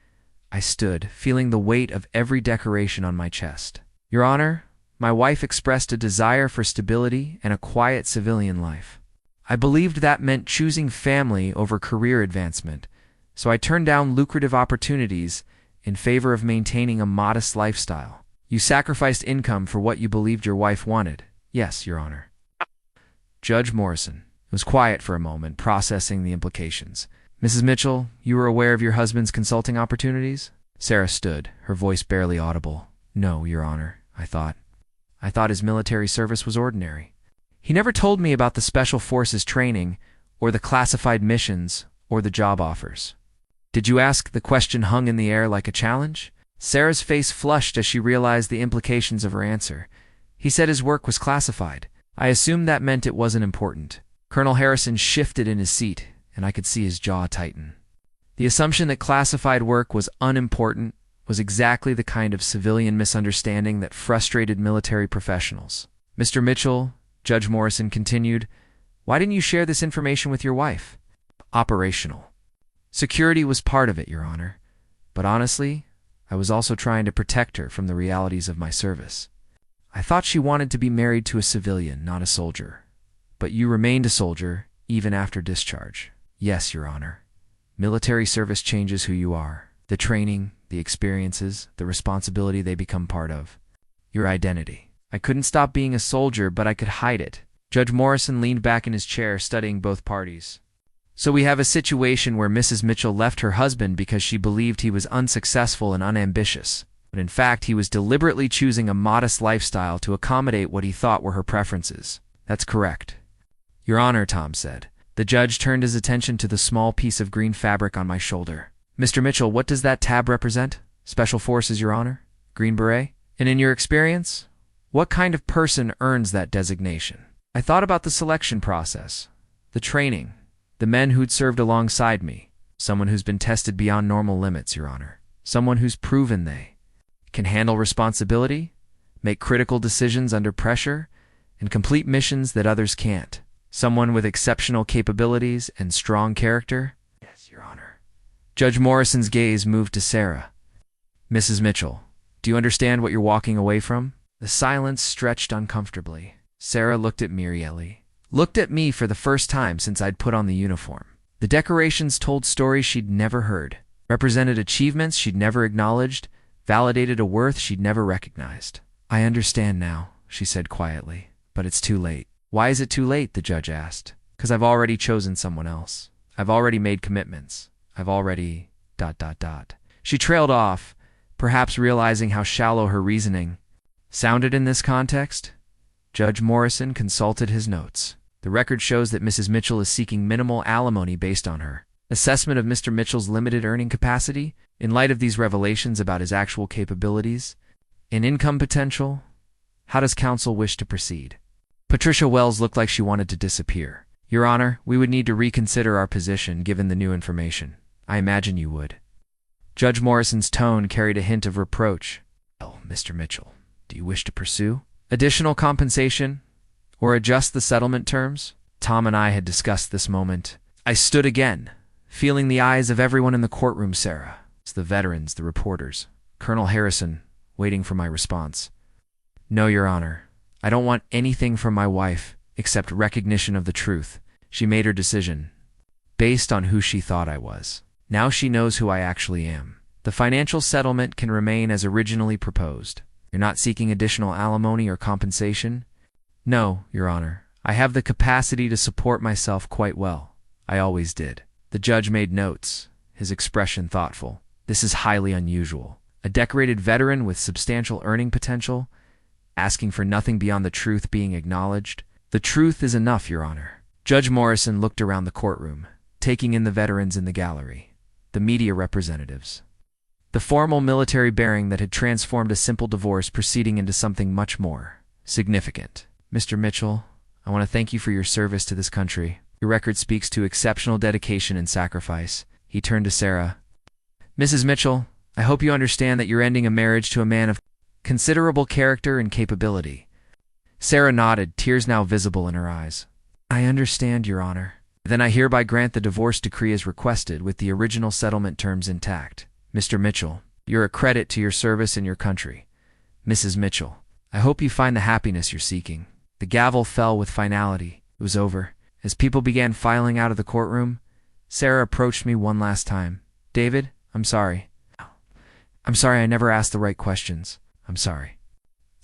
I stood, feeling the weight of every decoration on my chest. "Your Honor, my wife expressed a desire for stability and a quiet civilian life. I believed that meant choosing family over career advancement, so I turned down lucrative opportunities in favor of maintaining a modest lifestyle." "You sacrificed income for what you believed your wife wanted." "Yes, Your Honor." Judge Morrison was quiet for a moment, processing the implications. "Mrs. Mitchell, you were aware of your husband's consulting opportunities?" Sarah stood, her voice barely audible. "No, Your Honor, I thought his military service was ordinary. He never told me about the Special Forces training, or the classified missions, or the job offers." "Did you ask?" The question hung in the air like a challenge. Sarah's face flushed as she realized the implications of her answer. "He said his work was classified. I assumed that meant it wasn't important." Colonel Harrison shifted in his seat, and I could see his jaw tighten. The assumption that classified work was unimportant was exactly the kind of civilian misunderstanding that frustrated military professionals. Mr. Mitchell, Judge Morrison continued, why didn't you share this information with your wife? Operational. Security was part of it, Your Honor. But honestly, I was also trying to protect her from the realities of my service. I thought she wanted to be married to a civilian, not a soldier. But you remained a soldier, even after discharge. Yes, Your Honor. Military service changes who you are. The training, the experiences, the responsibility they become part of. Your identity. I couldn't stop being a soldier, but I could hide it. Judge Morrison leaned back in his chair, studying both parties. So we have a situation where Mrs. Mitchell left her husband because she believed he was unsuccessful and unambitious. But in fact, he was deliberately choosing a modest lifestyle to accommodate what he thought were her preferences. That's correct. Your Honor, Tom said. The judge turned his attention to the small piece of green fabric on my shoulder. Mr. Mitchell, what does that tab represent? Special Forces, Your Honor? Green Beret? And in your experience, what kind of person earns that designation? I thought about the selection process, the training, the men who'd served alongside me, someone who's been tested beyond normal limits, Your Honor. Someone who's proven they can handle responsibility, make critical decisions under pressure, and complete missions that others can't. Someone with exceptional capabilities and strong character? Yes, Your Honor. Judge Morrison's gaze moved to Sarah. Mrs. Mitchell, do you understand what you're walking away from? The silence stretched uncomfortably. Sarah looked at Mirieli. Looked at me for the first time since I'd put on the uniform. The decorations told stories she'd never heard, represented achievements she'd never acknowledged, validated a worth she'd never recognized. I understand now, she said quietly, but it's too late. Why is it too late? The judge asked. Because I've already chosen someone else. I've already made commitments. I've already... ... She trailed off, perhaps realizing how shallow her reasoning sounded in this context. Judge Morrison consulted his notes. The record shows that Mrs. Mitchell is seeking minimal alimony based on her assessment of Mr. Mitchell's limited earning capacity. In light of these revelations about his actual capabilities and income potential, how does counsel wish to proceed? Patricia Wells looked like she wanted to disappear. Your Honor, we would need to reconsider our position given the new information. I imagine you would. Judge Morrison's tone carried a hint of reproach. Well, Mr. Mitchell, do you wish to pursue additional compensation or adjust the settlement terms? Tom and I had discussed this moment. I stood again, feeling the eyes of everyone in the courtroom, Sarah. It's the veterans, the reporters, Colonel Harrison, waiting for my response. No, Your Honor. I don't want anything from my wife except recognition of the truth. She made her decision based on who she thought I was. Now she knows who I actually am. The financial settlement can remain as originally proposed. You're not seeking additional alimony or compensation? No, Your Honor. I have the capacity to support myself quite well. I always did. The judge made notes, his expression thoughtful. This is highly unusual. A decorated veteran with substantial earning potential, asking for nothing beyond the truth being acknowledged. The truth is enough, Your Honor. Judge Morrison looked around the courtroom, taking in the veterans in the gallery, the media representatives, the formal military bearing that had transformed a simple divorce proceeding into something much more significant. Mr. Mitchell, I want to thank you for your service to this country. Your record speaks to exceptional dedication and sacrifice. He turned to Sarah. Mrs. Mitchell, I hope you understand that you're ending a marriage to a man of considerable character and capability. Sarah nodded, tears now visible in her eyes. I understand, Your Honor. Then I hereby grant the divorce decree as requested with the original settlement terms intact. Mr. Mitchell, you're a credit to your service and your country. Mrs. Mitchell, I hope you find the happiness you're seeking. The gavel fell with finality. It was over. As people began filing out of the courtroom, Sarah approached me one last time. David, I'm sorry. I'm sorry I never asked the right questions. I'm sorry.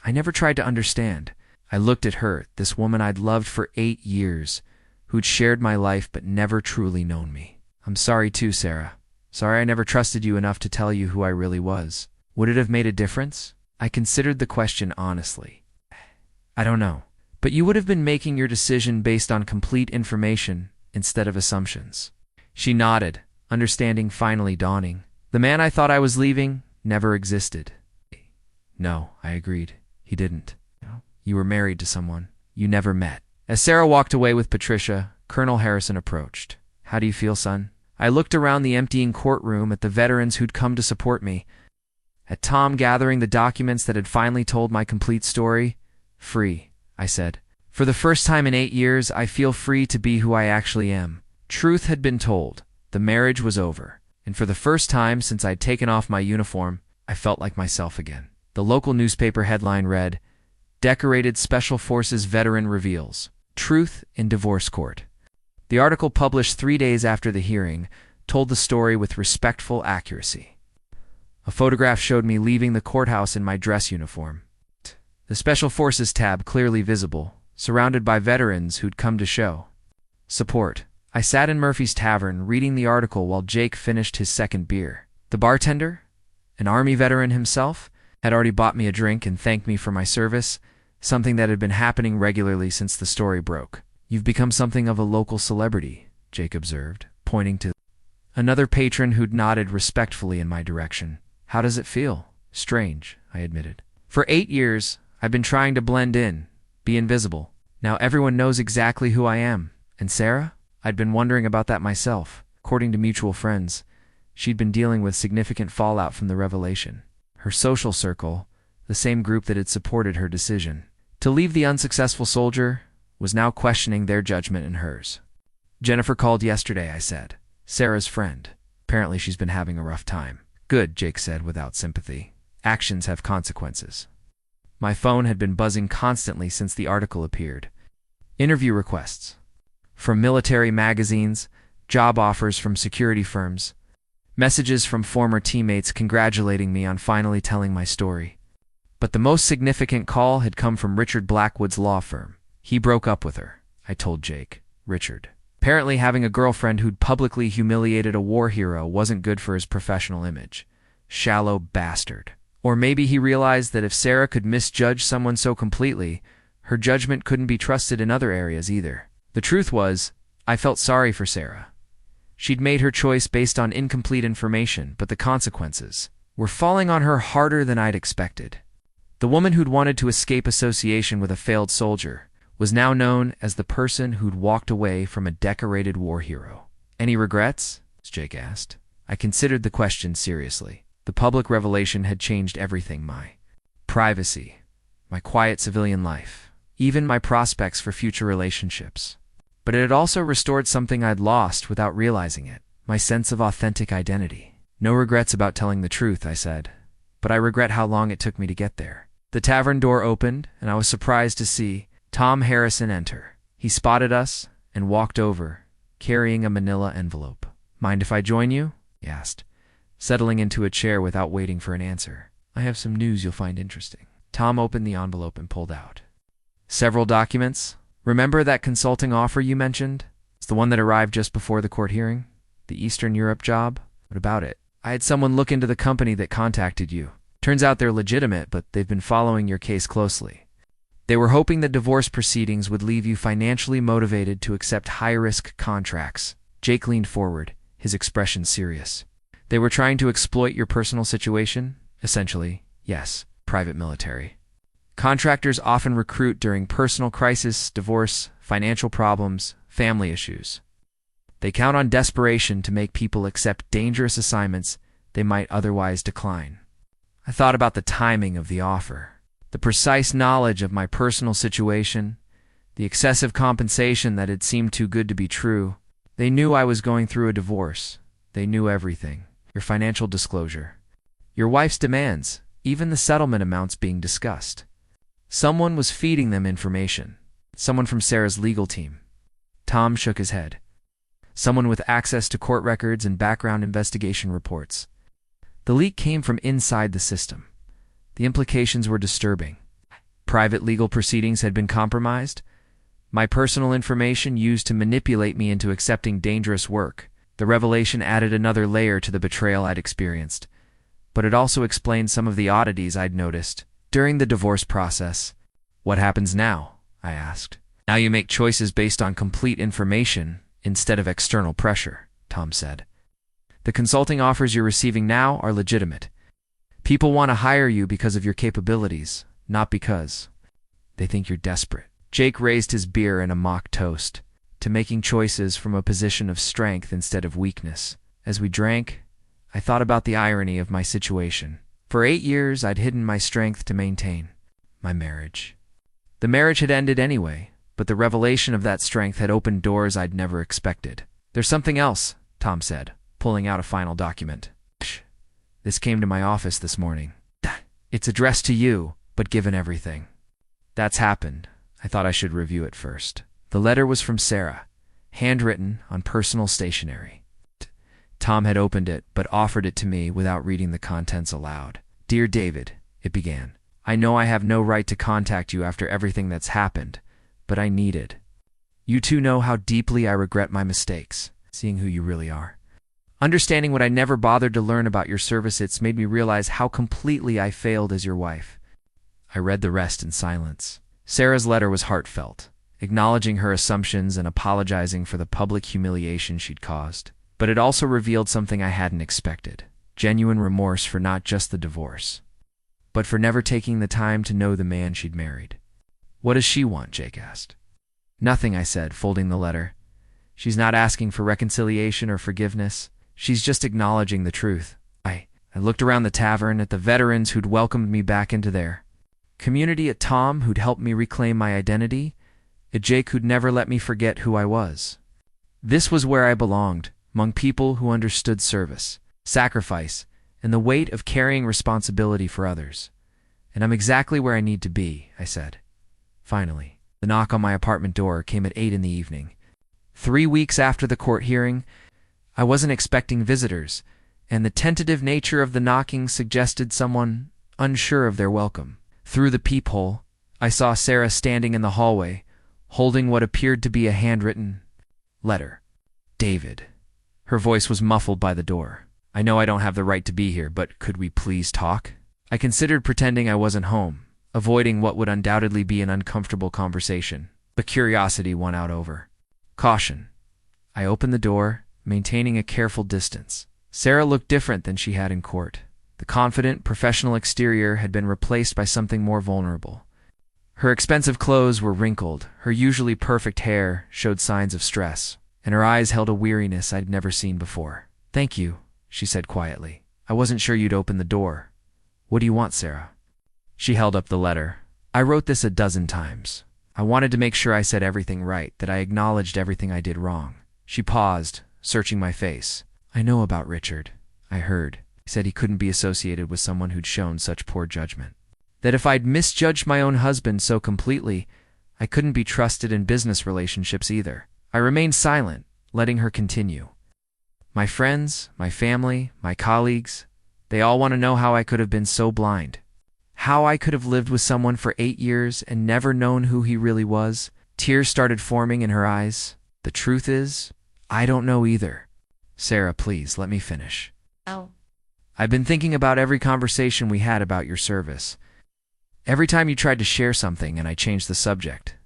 I never tried to understand. I looked at her, this woman I'd loved for 8 years, who'd shared my life but never truly known me. I'm sorry too, Sarah. Sorry I never trusted you enough to tell you who I really was. Would it have made a difference? I considered the question honestly. I don't know. But you would have been making your decision based on complete information instead of assumptions. She nodded, understanding finally dawning. The man I thought I was leaving never existed. No, I agreed. He didn't. You were married to someone you never met. As Sarah walked away with Patricia, Colonel Harrison approached. How do you feel, son? I looked around the emptying courtroom at the veterans who'd come to support me. at Tom gathering the documents that had finally told my complete story. Free, I said. For the first time in 8 years, I feel free to be who I actually am. Truth had been told. The marriage was over. And for the first time since I'd taken off my uniform, I felt like myself again. The local newspaper headline read, "Decorated Special Forces Veteran Reveals Truth in Divorce Court." The article, published 3 days after the hearing, told the story with respectful accuracy. A photograph showed me leaving the courthouse in my dress uniform. The Special Forces tab clearly visible, surrounded by veterans who'd come to show support. I sat in Murphy's Tavern reading the article while Jake finished his second beer. The bartender, an Army veteran himself, had already bought me a drink and thanked me for my service, something that had been happening regularly since the story broke. "You've become something of a local celebrity," Jake observed, pointing to another patron who'd nodded respectfully in my direction. "How does it feel?" "Strange," I admitted. "For 8 years, I've been trying to blend in, be invisible. Now everyone knows exactly who I am. And Sarah? I'd been wondering about that myself. According to mutual friends, she'd been dealing with significant fallout from the revelation. Her social circle, the same group that had supported her decision to leave the unsuccessful soldier, was now questioning their judgment and hers. "Jennifer called yesterday," I said. "Sarah's friend. Apparently she's been having a rough time." "Good," Jake said without sympathy. "Actions have consequences." My phone had been buzzing constantly since the article appeared. Interview requests from military magazines, job offers from security firms, messages from former teammates congratulating me on finally telling my story. But the most significant call had come from Richard Blackwood's law firm. "He broke up with her," I told Jake. "Richard. Apparently having a girlfriend who'd publicly humiliated a war hero wasn't good for his professional image. Shallow bastard. Or maybe he realized that if Sarah could misjudge someone so completely, her judgment couldn't be trusted in other areas either." The truth was, I felt sorry for Sarah. She'd made her choice based on incomplete information, but the consequences were falling on her harder than I'd expected. The woman who'd wanted to escape association with a failed soldier was now known as the person who'd walked away from a decorated war hero. "Any regrets?" Jake asked. I considered the question seriously. The public revelation had changed everything: my privacy, my quiet civilian life, even my prospects for future relationships. But it had also restored something I'd lost without realizing it: my sense of authentic identity. "No regrets about telling the truth," I said, "but I regret how long it took me to get there." The tavern door opened, and I was surprised to see Tom Harrison enter. He spotted us and walked over, carrying a manila envelope. "Mind if I join you?" he asked, settling into a chair without waiting for an answer. "I have some news you'll find interesting." Tom opened the envelope and pulled out several documents. "Remember that consulting offer you mentioned? It's the one that arrived just before the court hearing? The Eastern Europe job? What about it? I had someone look into the company that contacted you. Turns out they're legitimate, but they've been following your case closely. They were hoping that divorce proceedings would leave you financially motivated to accept high-risk contracts." Jake leaned forward, his expression serious. "They were trying to exploit your personal situation?" "Essentially, yes. Private military. Contractors often recruit during personal crisis, divorce, financial problems, family issues. They count on desperation to make people accept dangerous assignments they might otherwise decline." I thought about the timing of the offer, the precise knowledge of my personal situation, the excessive compensation that had seemed too good to be true. They knew I was going through a divorce. They knew everything. Your financial disclosure, your wife's demands, even the settlement amounts being discussed. Someone was feeding them information. Someone from Sarah's legal team. Tom shook his head. Someone with access to court records and background investigation reports. The leak came from inside the system. The implications were disturbing. Private legal proceedings had been compromised. My personal information used to manipulate me into accepting dangerous work. The revelation added another layer to the betrayal I'd experienced. But it also explained some of the oddities I'd noticed during the divorce process. "What happens now?" I asked. "Now you make choices based on complete information instead of external pressure," Tom said. "The consulting offers you're receiving now are legitimate. People want to hire you because of your capabilities, not because they think you're desperate." Jake raised his beer in a mock toast to making choices from a position of strength instead of weakness. As we drank, I thought about the irony of my situation. For 8 years, I'd hidden my strength to maintain my marriage. The marriage had ended anyway, but the revelation of that strength had opened doors I'd never expected. "There's something else," Tom said, pulling out a final document. "This came to my office this morning. It's addressed to you, but given everything." "That's happened. I thought I should review it first." The letter was from Sarah, handwritten on personal stationery. Tom had opened it, but offered it to me without reading the contents aloud. "Dear David," it began, "I know I have no right to contact you after everything that's happened, but I needed. You too know how deeply I regret my mistakes, seeing who you really are. Understanding what I never bothered to learn about your service, it's made me realize how completely I failed as your wife." I read the rest in silence. Sarah's letter was heartfelt, acknowledging her assumptions and apologizing for the public humiliation she'd caused. But it also revealed something I hadn't expected: genuine remorse for not just the divorce, but for never taking the time to know the man she'd married. "What does she want?" Jake asked. "Nothing," I said, folding the letter. "She's not asking for reconciliation or forgiveness. She's just acknowledging the truth." I looked around the tavern at the veterans who'd welcomed me back into their community, at Tom who'd helped me reclaim my identity, at Jake who'd never let me forget who I was. This was where I belonged, among people who understood service, sacrifice, and the weight of carrying responsibility for others. "And I'm exactly where I need to be," I said. Finally, the knock on my apartment door came at 8 in the evening. 3 weeks after the court hearing, I wasn't expecting visitors, and the tentative nature of the knocking suggested someone unsure of their welcome. Through the peephole, I saw Sarah standing in the hallway, holding what appeared to be a handwritten letter. "David." Her voice was muffled by the door. "I know I don't have the right to be here, but could we please talk?" I considered pretending I wasn't home, avoiding what would undoubtedly be an uncomfortable conversation, but curiosity won out over caution. I opened the door, maintaining a careful distance. Sarah looked different than she had in court. The confident, professional exterior had been replaced by something more vulnerable. Her expensive clothes were wrinkled, her usually perfect hair showed signs of stress, and her eyes held a weariness I'd never seen before. "Thank you," she said quietly. "I wasn't sure you'd open the door. What do you want, Sarah?" She held up the letter. "I wrote this a dozen times. I wanted to make sure I said everything right, that I acknowledged everything I did wrong." She paused, searching my face. "I know about Richard. I heard. He said he couldn't be associated with someone who'd shown such poor judgment. That if I'd misjudged my own husband so completely, I couldn't be trusted in business relationships either." I remained silent, letting her continue. "My friends, my family, my colleagues, they all want to know how I could have been so blind. How I could have lived with someone for 8 years and never known who he really was." Tears started forming in her eyes. "The truth is, I don't know either." "Sarah, please, let me finish."
"Oh."
"I've been thinking about every conversation we had about your service. Every time you tried to share something and I changed the subject.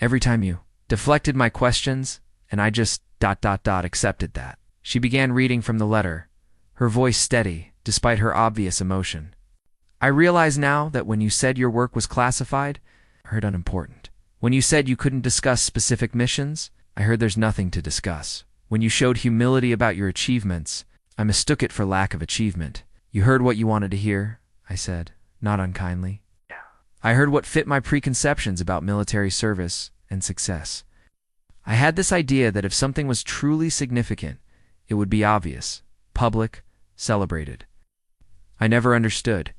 Every time you deflected my questions and I just ... accepted that." She began reading from the letter, her voice steady despite her obvious emotion. "I realize now that when you said your work was classified, I heard unimportant. When you said you couldn't discuss specific missions, I heard there's nothing to discuss. When you showed humility about your achievements, I mistook it for lack of achievement. You heard what you wanted to hear," I said, not unkindly. "I heard what fit my preconceptions about military service and success. I had this idea that if something was truly significant, it would be obvious, public, celebrated. I never understood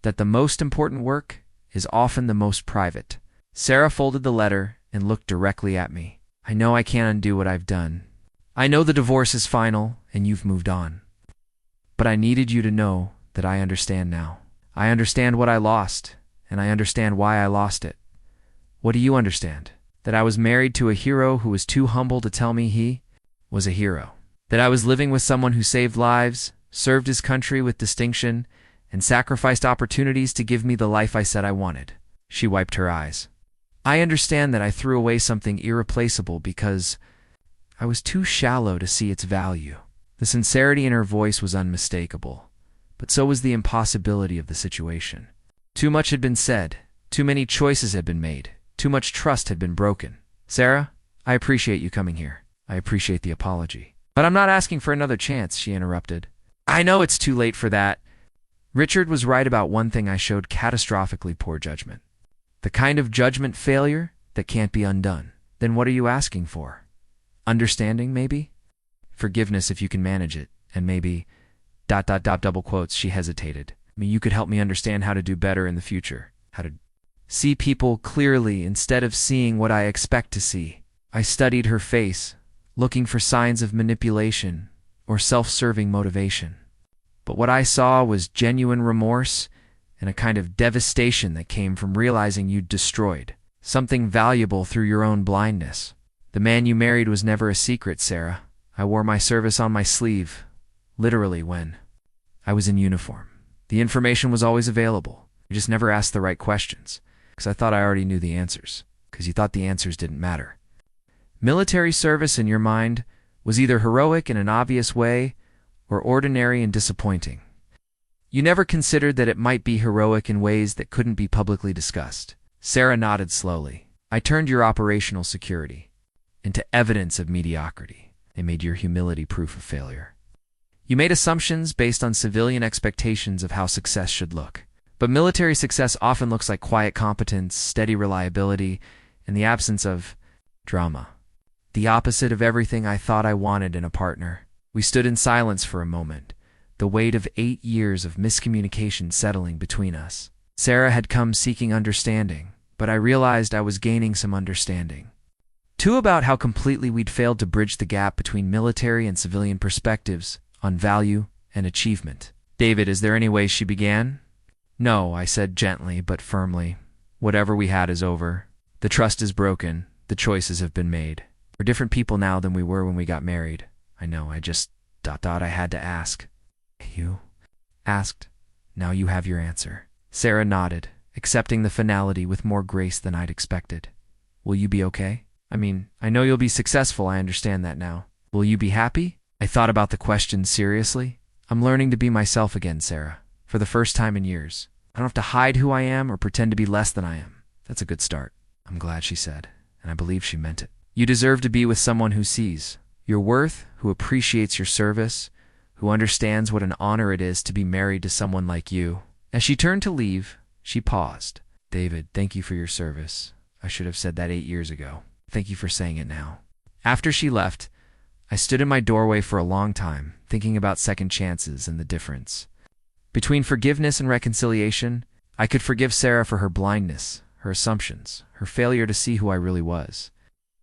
that the most important work is often the most private." Sarah folded the letter and looked directly at me. "I know I can't undo what I've done. I know the divorce is final and you've moved on. But I needed you to know that I understand now. I understand what I lost, and I understand why I lost it. What do you understand? That I was married to a hero who was too humble to tell me he was a hero. That I was living with someone who saved lives, served his country with distinction, and sacrificed opportunities to give me the life I said I wanted." She wiped her eyes. "I understand that I threw away something irreplaceable because I was too shallow to see its value." The sincerity in her voice was unmistakable, but so was the impossibility of the situation. Too much had been said, too many choices had been made, too much trust had been broken. "Sarah, I appreciate you coming here. I appreciate the apology. But I'm not asking for another chance," she interrupted. "I know it's too late for that. Richard was right about one thing: I showed catastrophically poor judgment. The kind of judgment failure that can't be undone. Then what are you asking for? Understanding, maybe? Forgiveness if you can manage it, and maybe... double quotes, she hesitated. I mean, you could help me understand how to do better in the future. How to see people clearly instead of seeing what I expect to see. I studied her face, looking for signs of manipulation or self-serving motivation. But what I saw was genuine remorse and a kind of devastation that came from realizing you'd destroyed something valuable through your own blindness. The man you married was never a secret, Sarah. I wore my service on my sleeve, literally, when I was in uniform. The information was always available. You just never asked the right questions, because I thought I already knew the answers, because you thought the answers didn't matter. Military service, in your mind, was either heroic in an obvious way or ordinary and disappointing. You never considered that it might be heroic in ways that couldn't be publicly discussed. Sarah nodded slowly. I turned your operational security into evidence of mediocrity. They made your humility proof of failure. You made assumptions based on civilian expectations of how success should look. But military success often looks like quiet competence, steady reliability, and the absence of drama. The opposite of everything I thought I wanted in a partner. We stood in silence for a moment, the weight of 8 years of miscommunication settling between us. Sarah had come seeking understanding, but I realized I was gaining some understanding. Too, about how completely we'd failed to bridge the gap between military and civilian perspectives on value and achievement. David, is there any way? She began. No, I said gently but firmly. Whatever we had is over. The trust is broken. The choices have been made. We're different people now than we were when we got married. I know, I just... I had to ask. You asked. Now you have your answer. Sarah nodded, accepting the finality with more grace than I'd expected. Will you be okay? I mean, I know you'll be successful, I understand that now. Will you be happy? I thought about the question seriously. I'm learning to be myself again, Sarah, for the first time in years. I don't have to hide who I am or pretend to be less than I am. That's a good start. I'm glad, she said, and I believe she meant it. You deserve to be with someone who sees your worth, who appreciates your service, who understands what an honor it is to be married to someone like you. As she turned to leave, she paused. David, thank you for your service. I should have said that 8 years ago. Thank you for saying it now. After she left, I stood in my doorway for a long time, thinking about second chances and the difference. Between forgiveness and reconciliation, I could forgive Sarah for her blindness, her assumptions, her failure to see who I really was.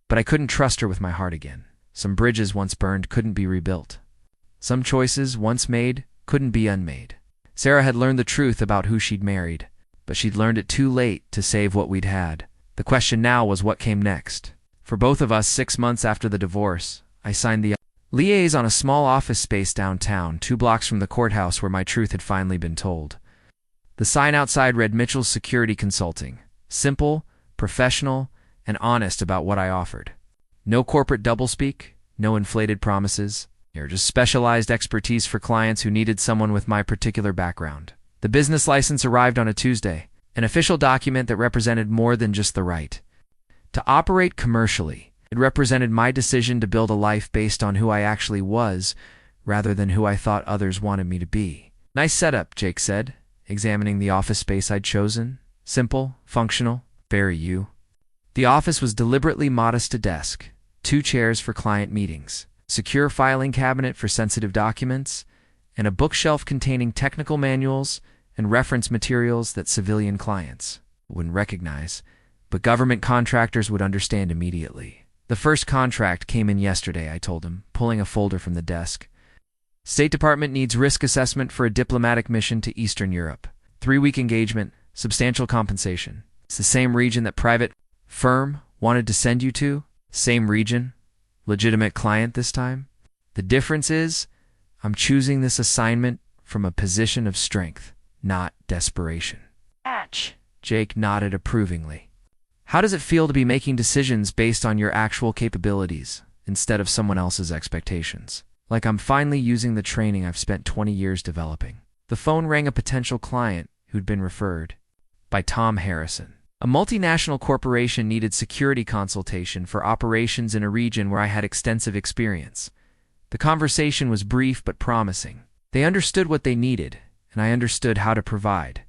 But I couldn't trust her with my heart again. Some bridges once burned couldn't be rebuilt. Some choices once made couldn't be unmade. Sarah had learned the truth about who she'd married, but she'd learned it too late to save what we'd had. The question now was what came next. For both of us, 6 months after the divorce, I signed the liaise on a small office space downtown, 2 blocks from the courthouse where my truth had finally been told. The sign outside read Mitchell's Security Consulting. Simple, professional, and honest about what I offered. No corporate doublespeak, no inflated promises, or just specialized expertise for clients who needed someone with my particular background. The business license arrived on a Tuesday, an official document that represented more than just the right to operate commercially. It represented my decision to build a life based on who I actually was, rather than who I thought others wanted me to be. Nice setup, Jake said, examining the office space I'd chosen. Simple, functional, very you. The office was deliberately modest: a desk, 2 chairs for client meetings, secure filing cabinet for sensitive documents, and a bookshelf containing technical manuals and reference materials that civilian clients wouldn't recognize, but government contractors would understand immediately. The first contract came in yesterday, I told him, pulling a folder from the desk. State Department needs risk assessment for a diplomatic mission to Eastern Europe. 3-week engagement, substantial compensation. It's the same region that private firm wanted to send you to. Same region. Legitimate client this time. The difference is, I'm choosing this assignment from a position of strength, not desperation. Atch. Jake nodded approvingly. How does it feel to be making decisions based on your actual capabilities instead of someone else's expectations? Like I'm finally using the training I've spent 20 years developing. The phone rang. A potential client who'd been referred by Tom Harrison. A multinational corporation needed security consultation for operations in a region where I had extensive experience. The conversation was brief but promising. They understood what they needed, and I understood how to provide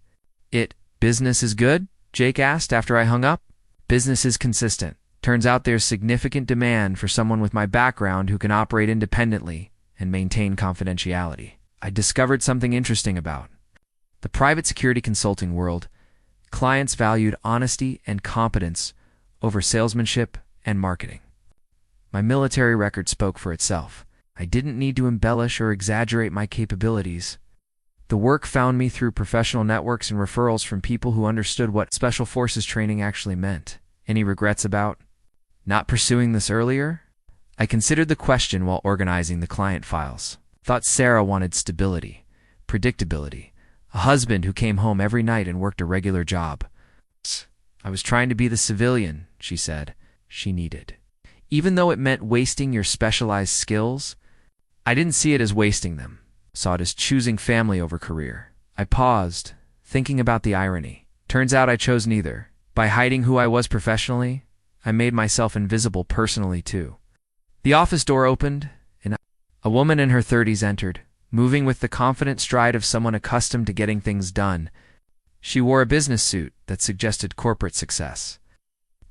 it. Business is good? Jake asked after I hung up. Business is consistent. Turns out there's significant demand for someone with my background who can operate independently and maintain confidentiality. I discovered something interesting about the private security consulting world. Clients valued honesty and competence over salesmanship and marketing. My military record spoke for itself. I didn't need to embellish or exaggerate my capabilities. The work found me through professional networks and referrals from people who understood what Special Forces training actually meant. Any regrets about not pursuing this earlier? I considered the question while organizing the client files. Thought Sarah wanted stability, predictability, a husband who came home every night and worked a regular job. I was trying to be the civilian, she said, she needed. Even though it meant wasting your specialized skills, I didn't see it as wasting them. Saw it as choosing family over career. I paused, thinking about the irony. Turns out I chose neither. By hiding who I was professionally, I made myself invisible personally too. The office door opened, and a woman in her 30s entered, moving with the confident stride of someone accustomed to getting things done. She wore a business suit that suggested corporate success,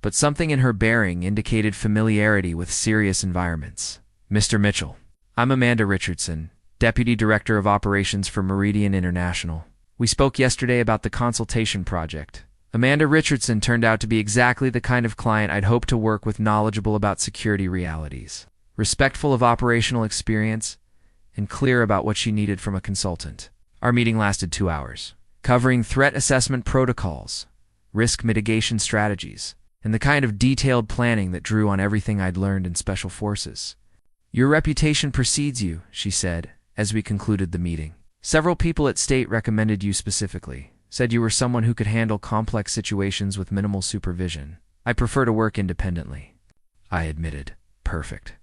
but something in her bearing indicated familiarity with serious environments. Mr. Mitchell. I'm Amanda Richardson, Deputy Director of Operations for Meridian International. We spoke yesterday about the consultation project. Amanda Richardson turned out to be exactly the kind of client I'd hoped to work with, knowledgeable about security realities, respectful of operational experience, and clear about what she needed from a consultant. Our meeting lasted 2 hours, covering threat assessment protocols, risk mitigation strategies, and the kind of detailed planning that drew on everything I'd learned in Special Forces. Your reputation precedes you, she said, as we concluded the meeting. Several people at State recommended you specifically, said you were someone who could handle complex situations with minimal supervision. I prefer to work independently. I admitted. Perfect.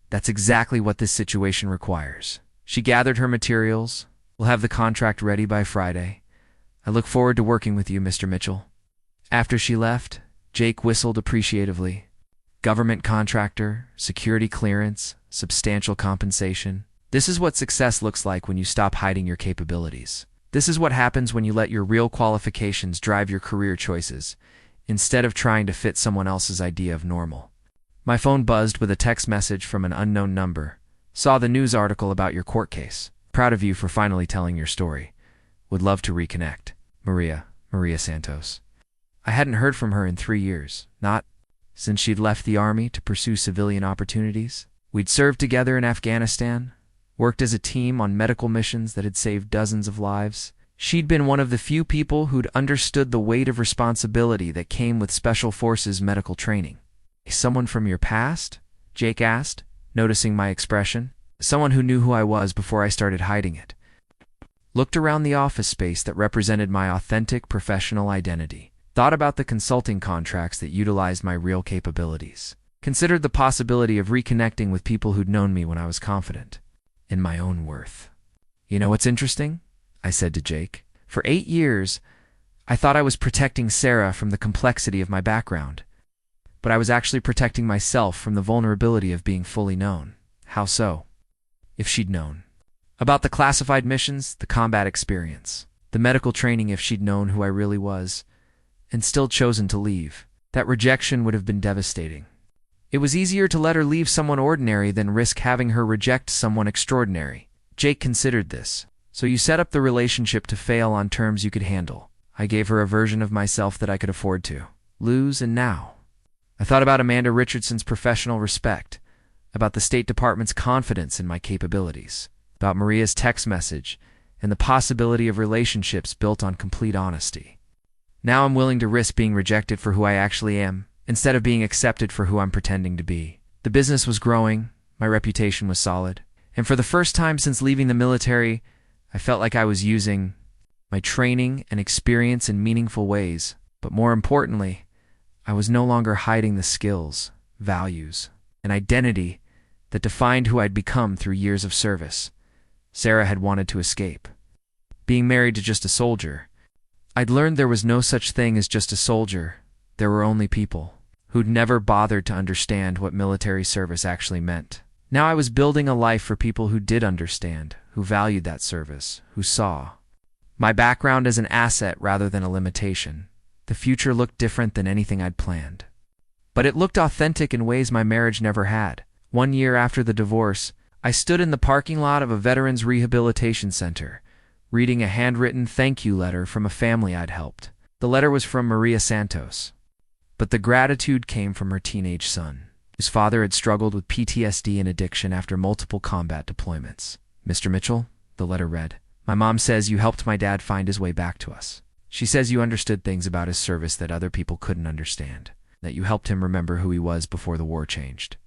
That's exactly what this situation requires. She gathered her materials. We'll have the contract ready by Friday. I look forward to working with you, Mr. Mitchell. After she left, Jake whistled appreciatively. Government contractor, security clearance, substantial compensation. This is what success looks like when you stop hiding your capabilities. This is what happens when you let your real qualifications drive your career choices, instead of trying to fit someone else's idea of normal. My phone buzzed with a text message from an unknown number. Saw the news article about your court case. Proud of you for finally telling your story. Would love to reconnect. Maria Santos. I hadn't heard from her in 3 years, not since she'd left the Army to pursue civilian opportunities. We'd served together in Afghanistan, worked as a team on medical missions that had saved dozens of lives. She'd been one of the few people who'd understood the weight of responsibility that came with Special Forces medical training. Someone from your past? Jake asked, noticing my expression. Someone who knew who I was before I started hiding it. Looked around the office space that represented my authentic professional identity. Thought about the consulting contracts that utilized my real capabilities. Considered the possibility of reconnecting with people who'd known me when I was confident in my own worth. You know what's interesting? I said to Jake. For 8 years, I thought I was protecting Sarah from the complexity of my background, but I was actually protecting myself from the vulnerability of being fully known. How so? If she'd known about the classified missions, the combat experience, the medical training, if she'd known who I really was, and still chosen to leave, that rejection would have been devastating. It was easier to let her leave someone ordinary than risk having her reject someone extraordinary. Jake considered this. So you set up the relationship to fail on terms you could handle. I gave her a version of myself that I could afford to lose, and now I thought about Amanda Richardson's professional respect, about the State Department's confidence in my capabilities, about Maria's text message, and the possibility of relationships built on complete honesty. Now I'm willing to risk being rejected for who I actually am, instead of being accepted for who I'm pretending to be. The business was growing, my reputation was solid, and for the first time since leaving the military, I felt like I was using my training and experience in meaningful ways. But more importantly, I was no longer hiding the skills, values, and identity that defined who I'd become through years of service. Sarah had wanted to escape. Being married to just a soldier, I'd learned there was no such thing as just a soldier. There were only people who'd never bothered to understand what military service actually meant. Now I was building a life for people who did understand, who valued that service, who saw My background as an asset rather than a limitation. The future looked different than anything I'd planned. But it looked authentic in ways my marriage never had. 1 year after the divorce, I stood in the parking lot of a veterans rehabilitation center, reading a handwritten thank you letter from a family I'd helped. The letter was from Maria Santos, but the gratitude came from her teenage son, whose father had struggled with PTSD and addiction after multiple combat deployments. "Mr. Mitchell," the letter read, "my mom says you helped my dad find his way back to us. She says you understood things about his service that other people couldn't understand, that you helped him remember who he was before the war changed.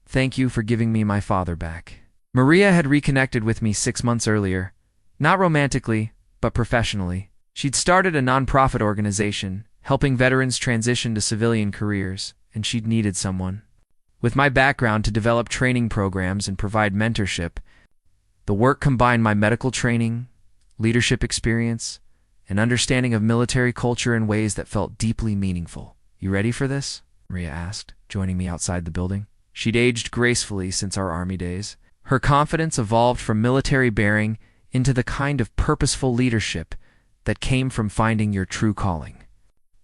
Thank you for giving me my father back." Maria had reconnected with me 6 months earlier, not romantically, but professionally. She'd started a nonprofit organization, helping veterans transition to civilian careers, and she'd needed someone with my background to develop training programs and provide mentorship. The work combined my medical training, leadership experience, and understanding of military culture in ways that felt deeply meaningful. "You ready for this?" Maria asked, joining me outside the building. She'd aged gracefully since our Army days. Her confidence evolved from military bearing into the kind of purposeful leadership that came from finding your true calling.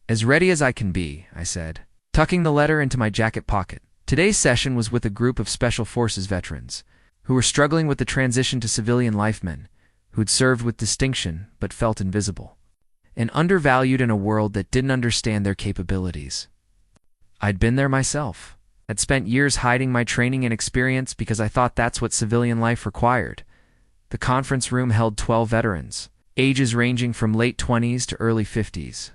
"As ready as I can be," I said, tucking the letter into my jacket pocket. Today's session was with a group of Special Forces veterans who were struggling with the transition to civilian lifemen, who'd served with distinction but felt invisible and undervalued in a world that didn't understand their capabilities. I'd been there myself. I'd spent years hiding my training and experience because I thought that's what civilian life required. The conference room held 12 veterans, ages ranging from late 20s to early 50s.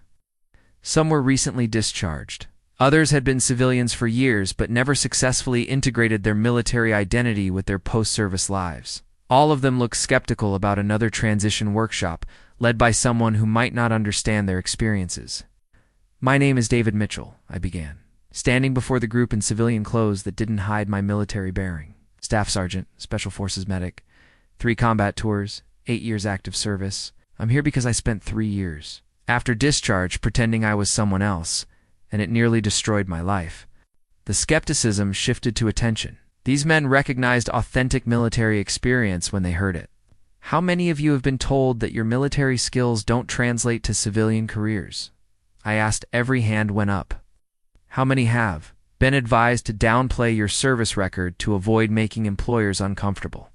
Some were recently discharged. Others had been civilians for years but never successfully integrated their military identity with their post-service lives. All of them looked skeptical about another transition workshop led by someone who might not understand their experiences. "My name is David Mitchell," I began, standing before the group in civilian clothes that didn't hide my military bearing. "Staff Sergeant, Special Forces Medic, 3 combat tours, 8 years active service. I'm here because I spent 3 years after discharge pretending I was someone else, and it nearly destroyed my life." The skepticism shifted to attention. These men recognized authentic military experience when they heard it. "How many of you have been told that your military skills don't translate to civilian careers?" I asked. Every hand went up. "How many have been advised to downplay your service record to avoid making employers uncomfortable?"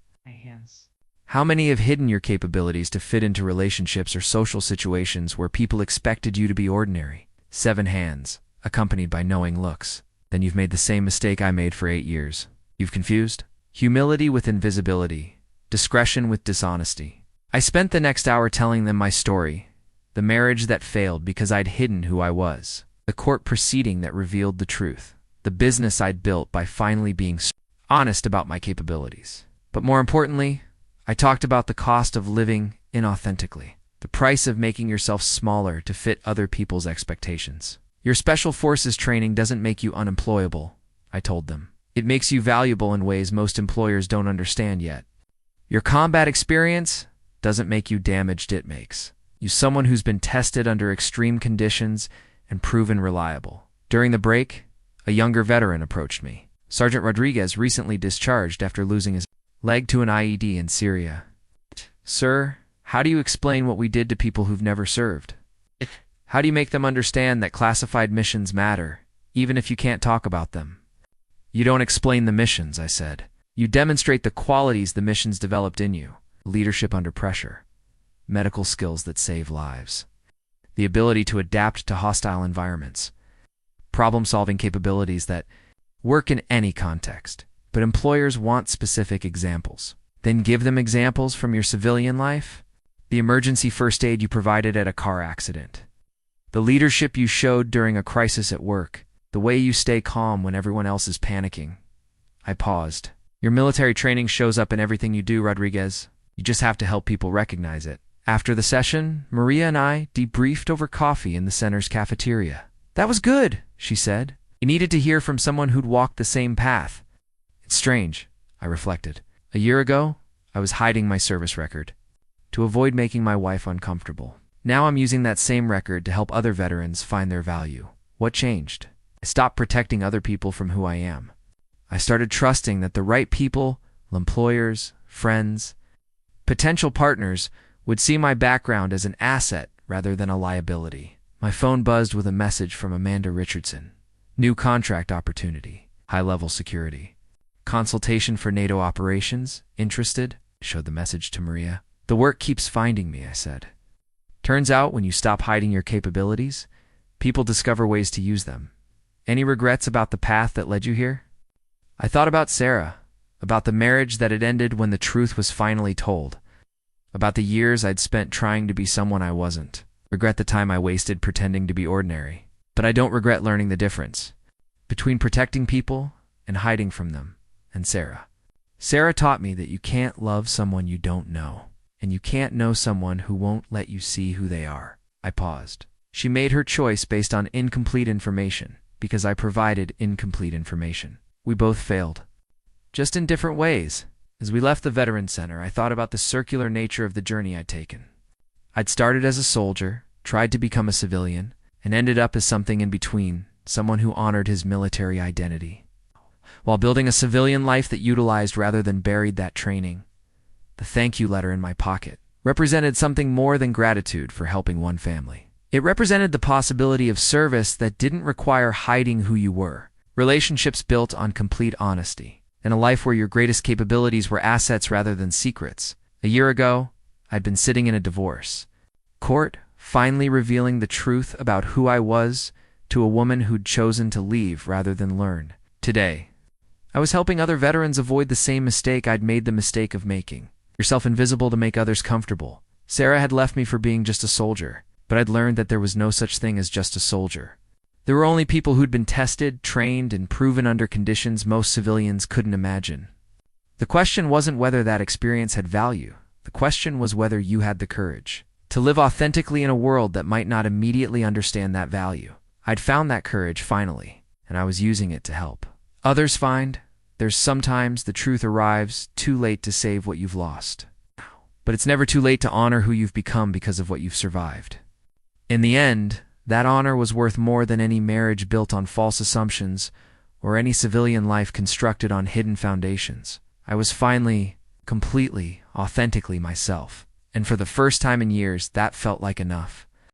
"How many have hidden your capabilities to fit into relationships or social situations where people expected you to be ordinary?" 7 hands, accompanied by knowing looks. "Then you've made the same mistake I made for 8 years. You've confused humility with invisibility, discretion with dishonesty." I spent the next hour telling them my story, the marriage that failed because I'd hidden who I was, the court proceeding that revealed the truth, the business I'd built by finally being honest about my capabilities. But more importantly, I talked about the cost of living inauthentically, the price of making yourself smaller to fit other people's expectations. "Your Special Forces training doesn't make you unemployable," I told them. "It makes you valuable in ways most employers don't understand yet. Your combat experience doesn't make you damaged, it makes you someone who's been tested under extreme conditions and proven reliable." During the break, a younger veteran approached me. Sergeant Rodriguez recently discharged after losing his leg to an IED in Syria. "Sir, how do you explain what we did to people who've never served? How do you make them understand that classified missions matter, even if you can't talk about them?" "You don't explain the missions," I said. "You demonstrate the qualities the missions developed in you: leadership under pressure, medical skills that save lives, the ability to adapt to hostile environments, problem-solving capabilities that work in any context. But employers want specific examples. Then give them examples from your civilian life. The emergency first aid you provided at a car accident, the leadership you showed during a crisis at work, the way you stay calm when everyone else is panicking." I paused. "Your military training shows up in everything you do, Rodriguez. You just have to help people recognize it." After the session, Maria and I debriefed over coffee in the center's cafeteria. "That was good," she said. "You needed to hear from someone who'd walked the same path." It's strange, I reflected. A year ago, I was hiding my service record to avoid making my wife uncomfortable. Now I'm using that same record to help other veterans find their value. What changed? I stopped protecting other people from who I am. I started trusting that the right people, employers, friends, potential partners, would see my background as an asset rather than a liability. My phone buzzed with a message from Amanda Richardson. New contract opportunity. High-level security. Consultation for NATO operations. Interested? I showed the message to Maria. The work keeps finding me, I said. Turns out when you stop hiding your capabilities, people discover ways to use them. Any regrets about the path that led you here? I thought about Sarah, about the marriage that had ended when the truth was finally told, about the years I'd spent trying to be someone I wasn't. Regret the time I wasted pretending to be ordinary. But I don't regret learning the difference between protecting people and hiding from them, and Sarah. Sarah taught me that you can't love someone you don't know, and you can't know someone who won't let you see who they are. I paused. She made her choice based on incomplete information, because I provided incomplete information. We both failed, just in different ways. As we left the Veterans Center, I thought about the circular nature of the journey I'd taken. I'd started as a soldier, tried to become a civilian, and ended up as something in between, someone who honored his military identity, while building a civilian life that utilized rather than buried that training. The thank you letter in my pocket represented something more than gratitude for helping one family. It represented the possibility of service that didn't require hiding who you were, relationships built on complete honesty, and a life where your greatest capabilities were assets rather than secrets. A year ago, I'd been sitting in a divorce court, finally revealing the truth about who I was to a woman who'd chosen to leave rather than learn. Today, I was helping other veterans avoid the same mistake I'd made the mistake of making. Yourself invisible to make others comfortable. Sarah had left me for being just a soldier, but I'd learned that there was no such thing as just a soldier. There were only people who'd been tested, trained, and proven under conditions most civilians couldn't imagine. The question wasn't whether that experience had value. The question was whether you had the courage to live authentically in a world that might not immediately understand that value. I'd found that courage finally, and I was using it to help others find. There's sometimes the truth arrives too late to save what you've lost. But it's never too late to honor who you've become because of what you've survived. In the end, that honor was worth more than any marriage built on false assumptions or any civilian life constructed on hidden foundations. I was finally, completely, authentically myself. And for the first time in years, that felt like enough.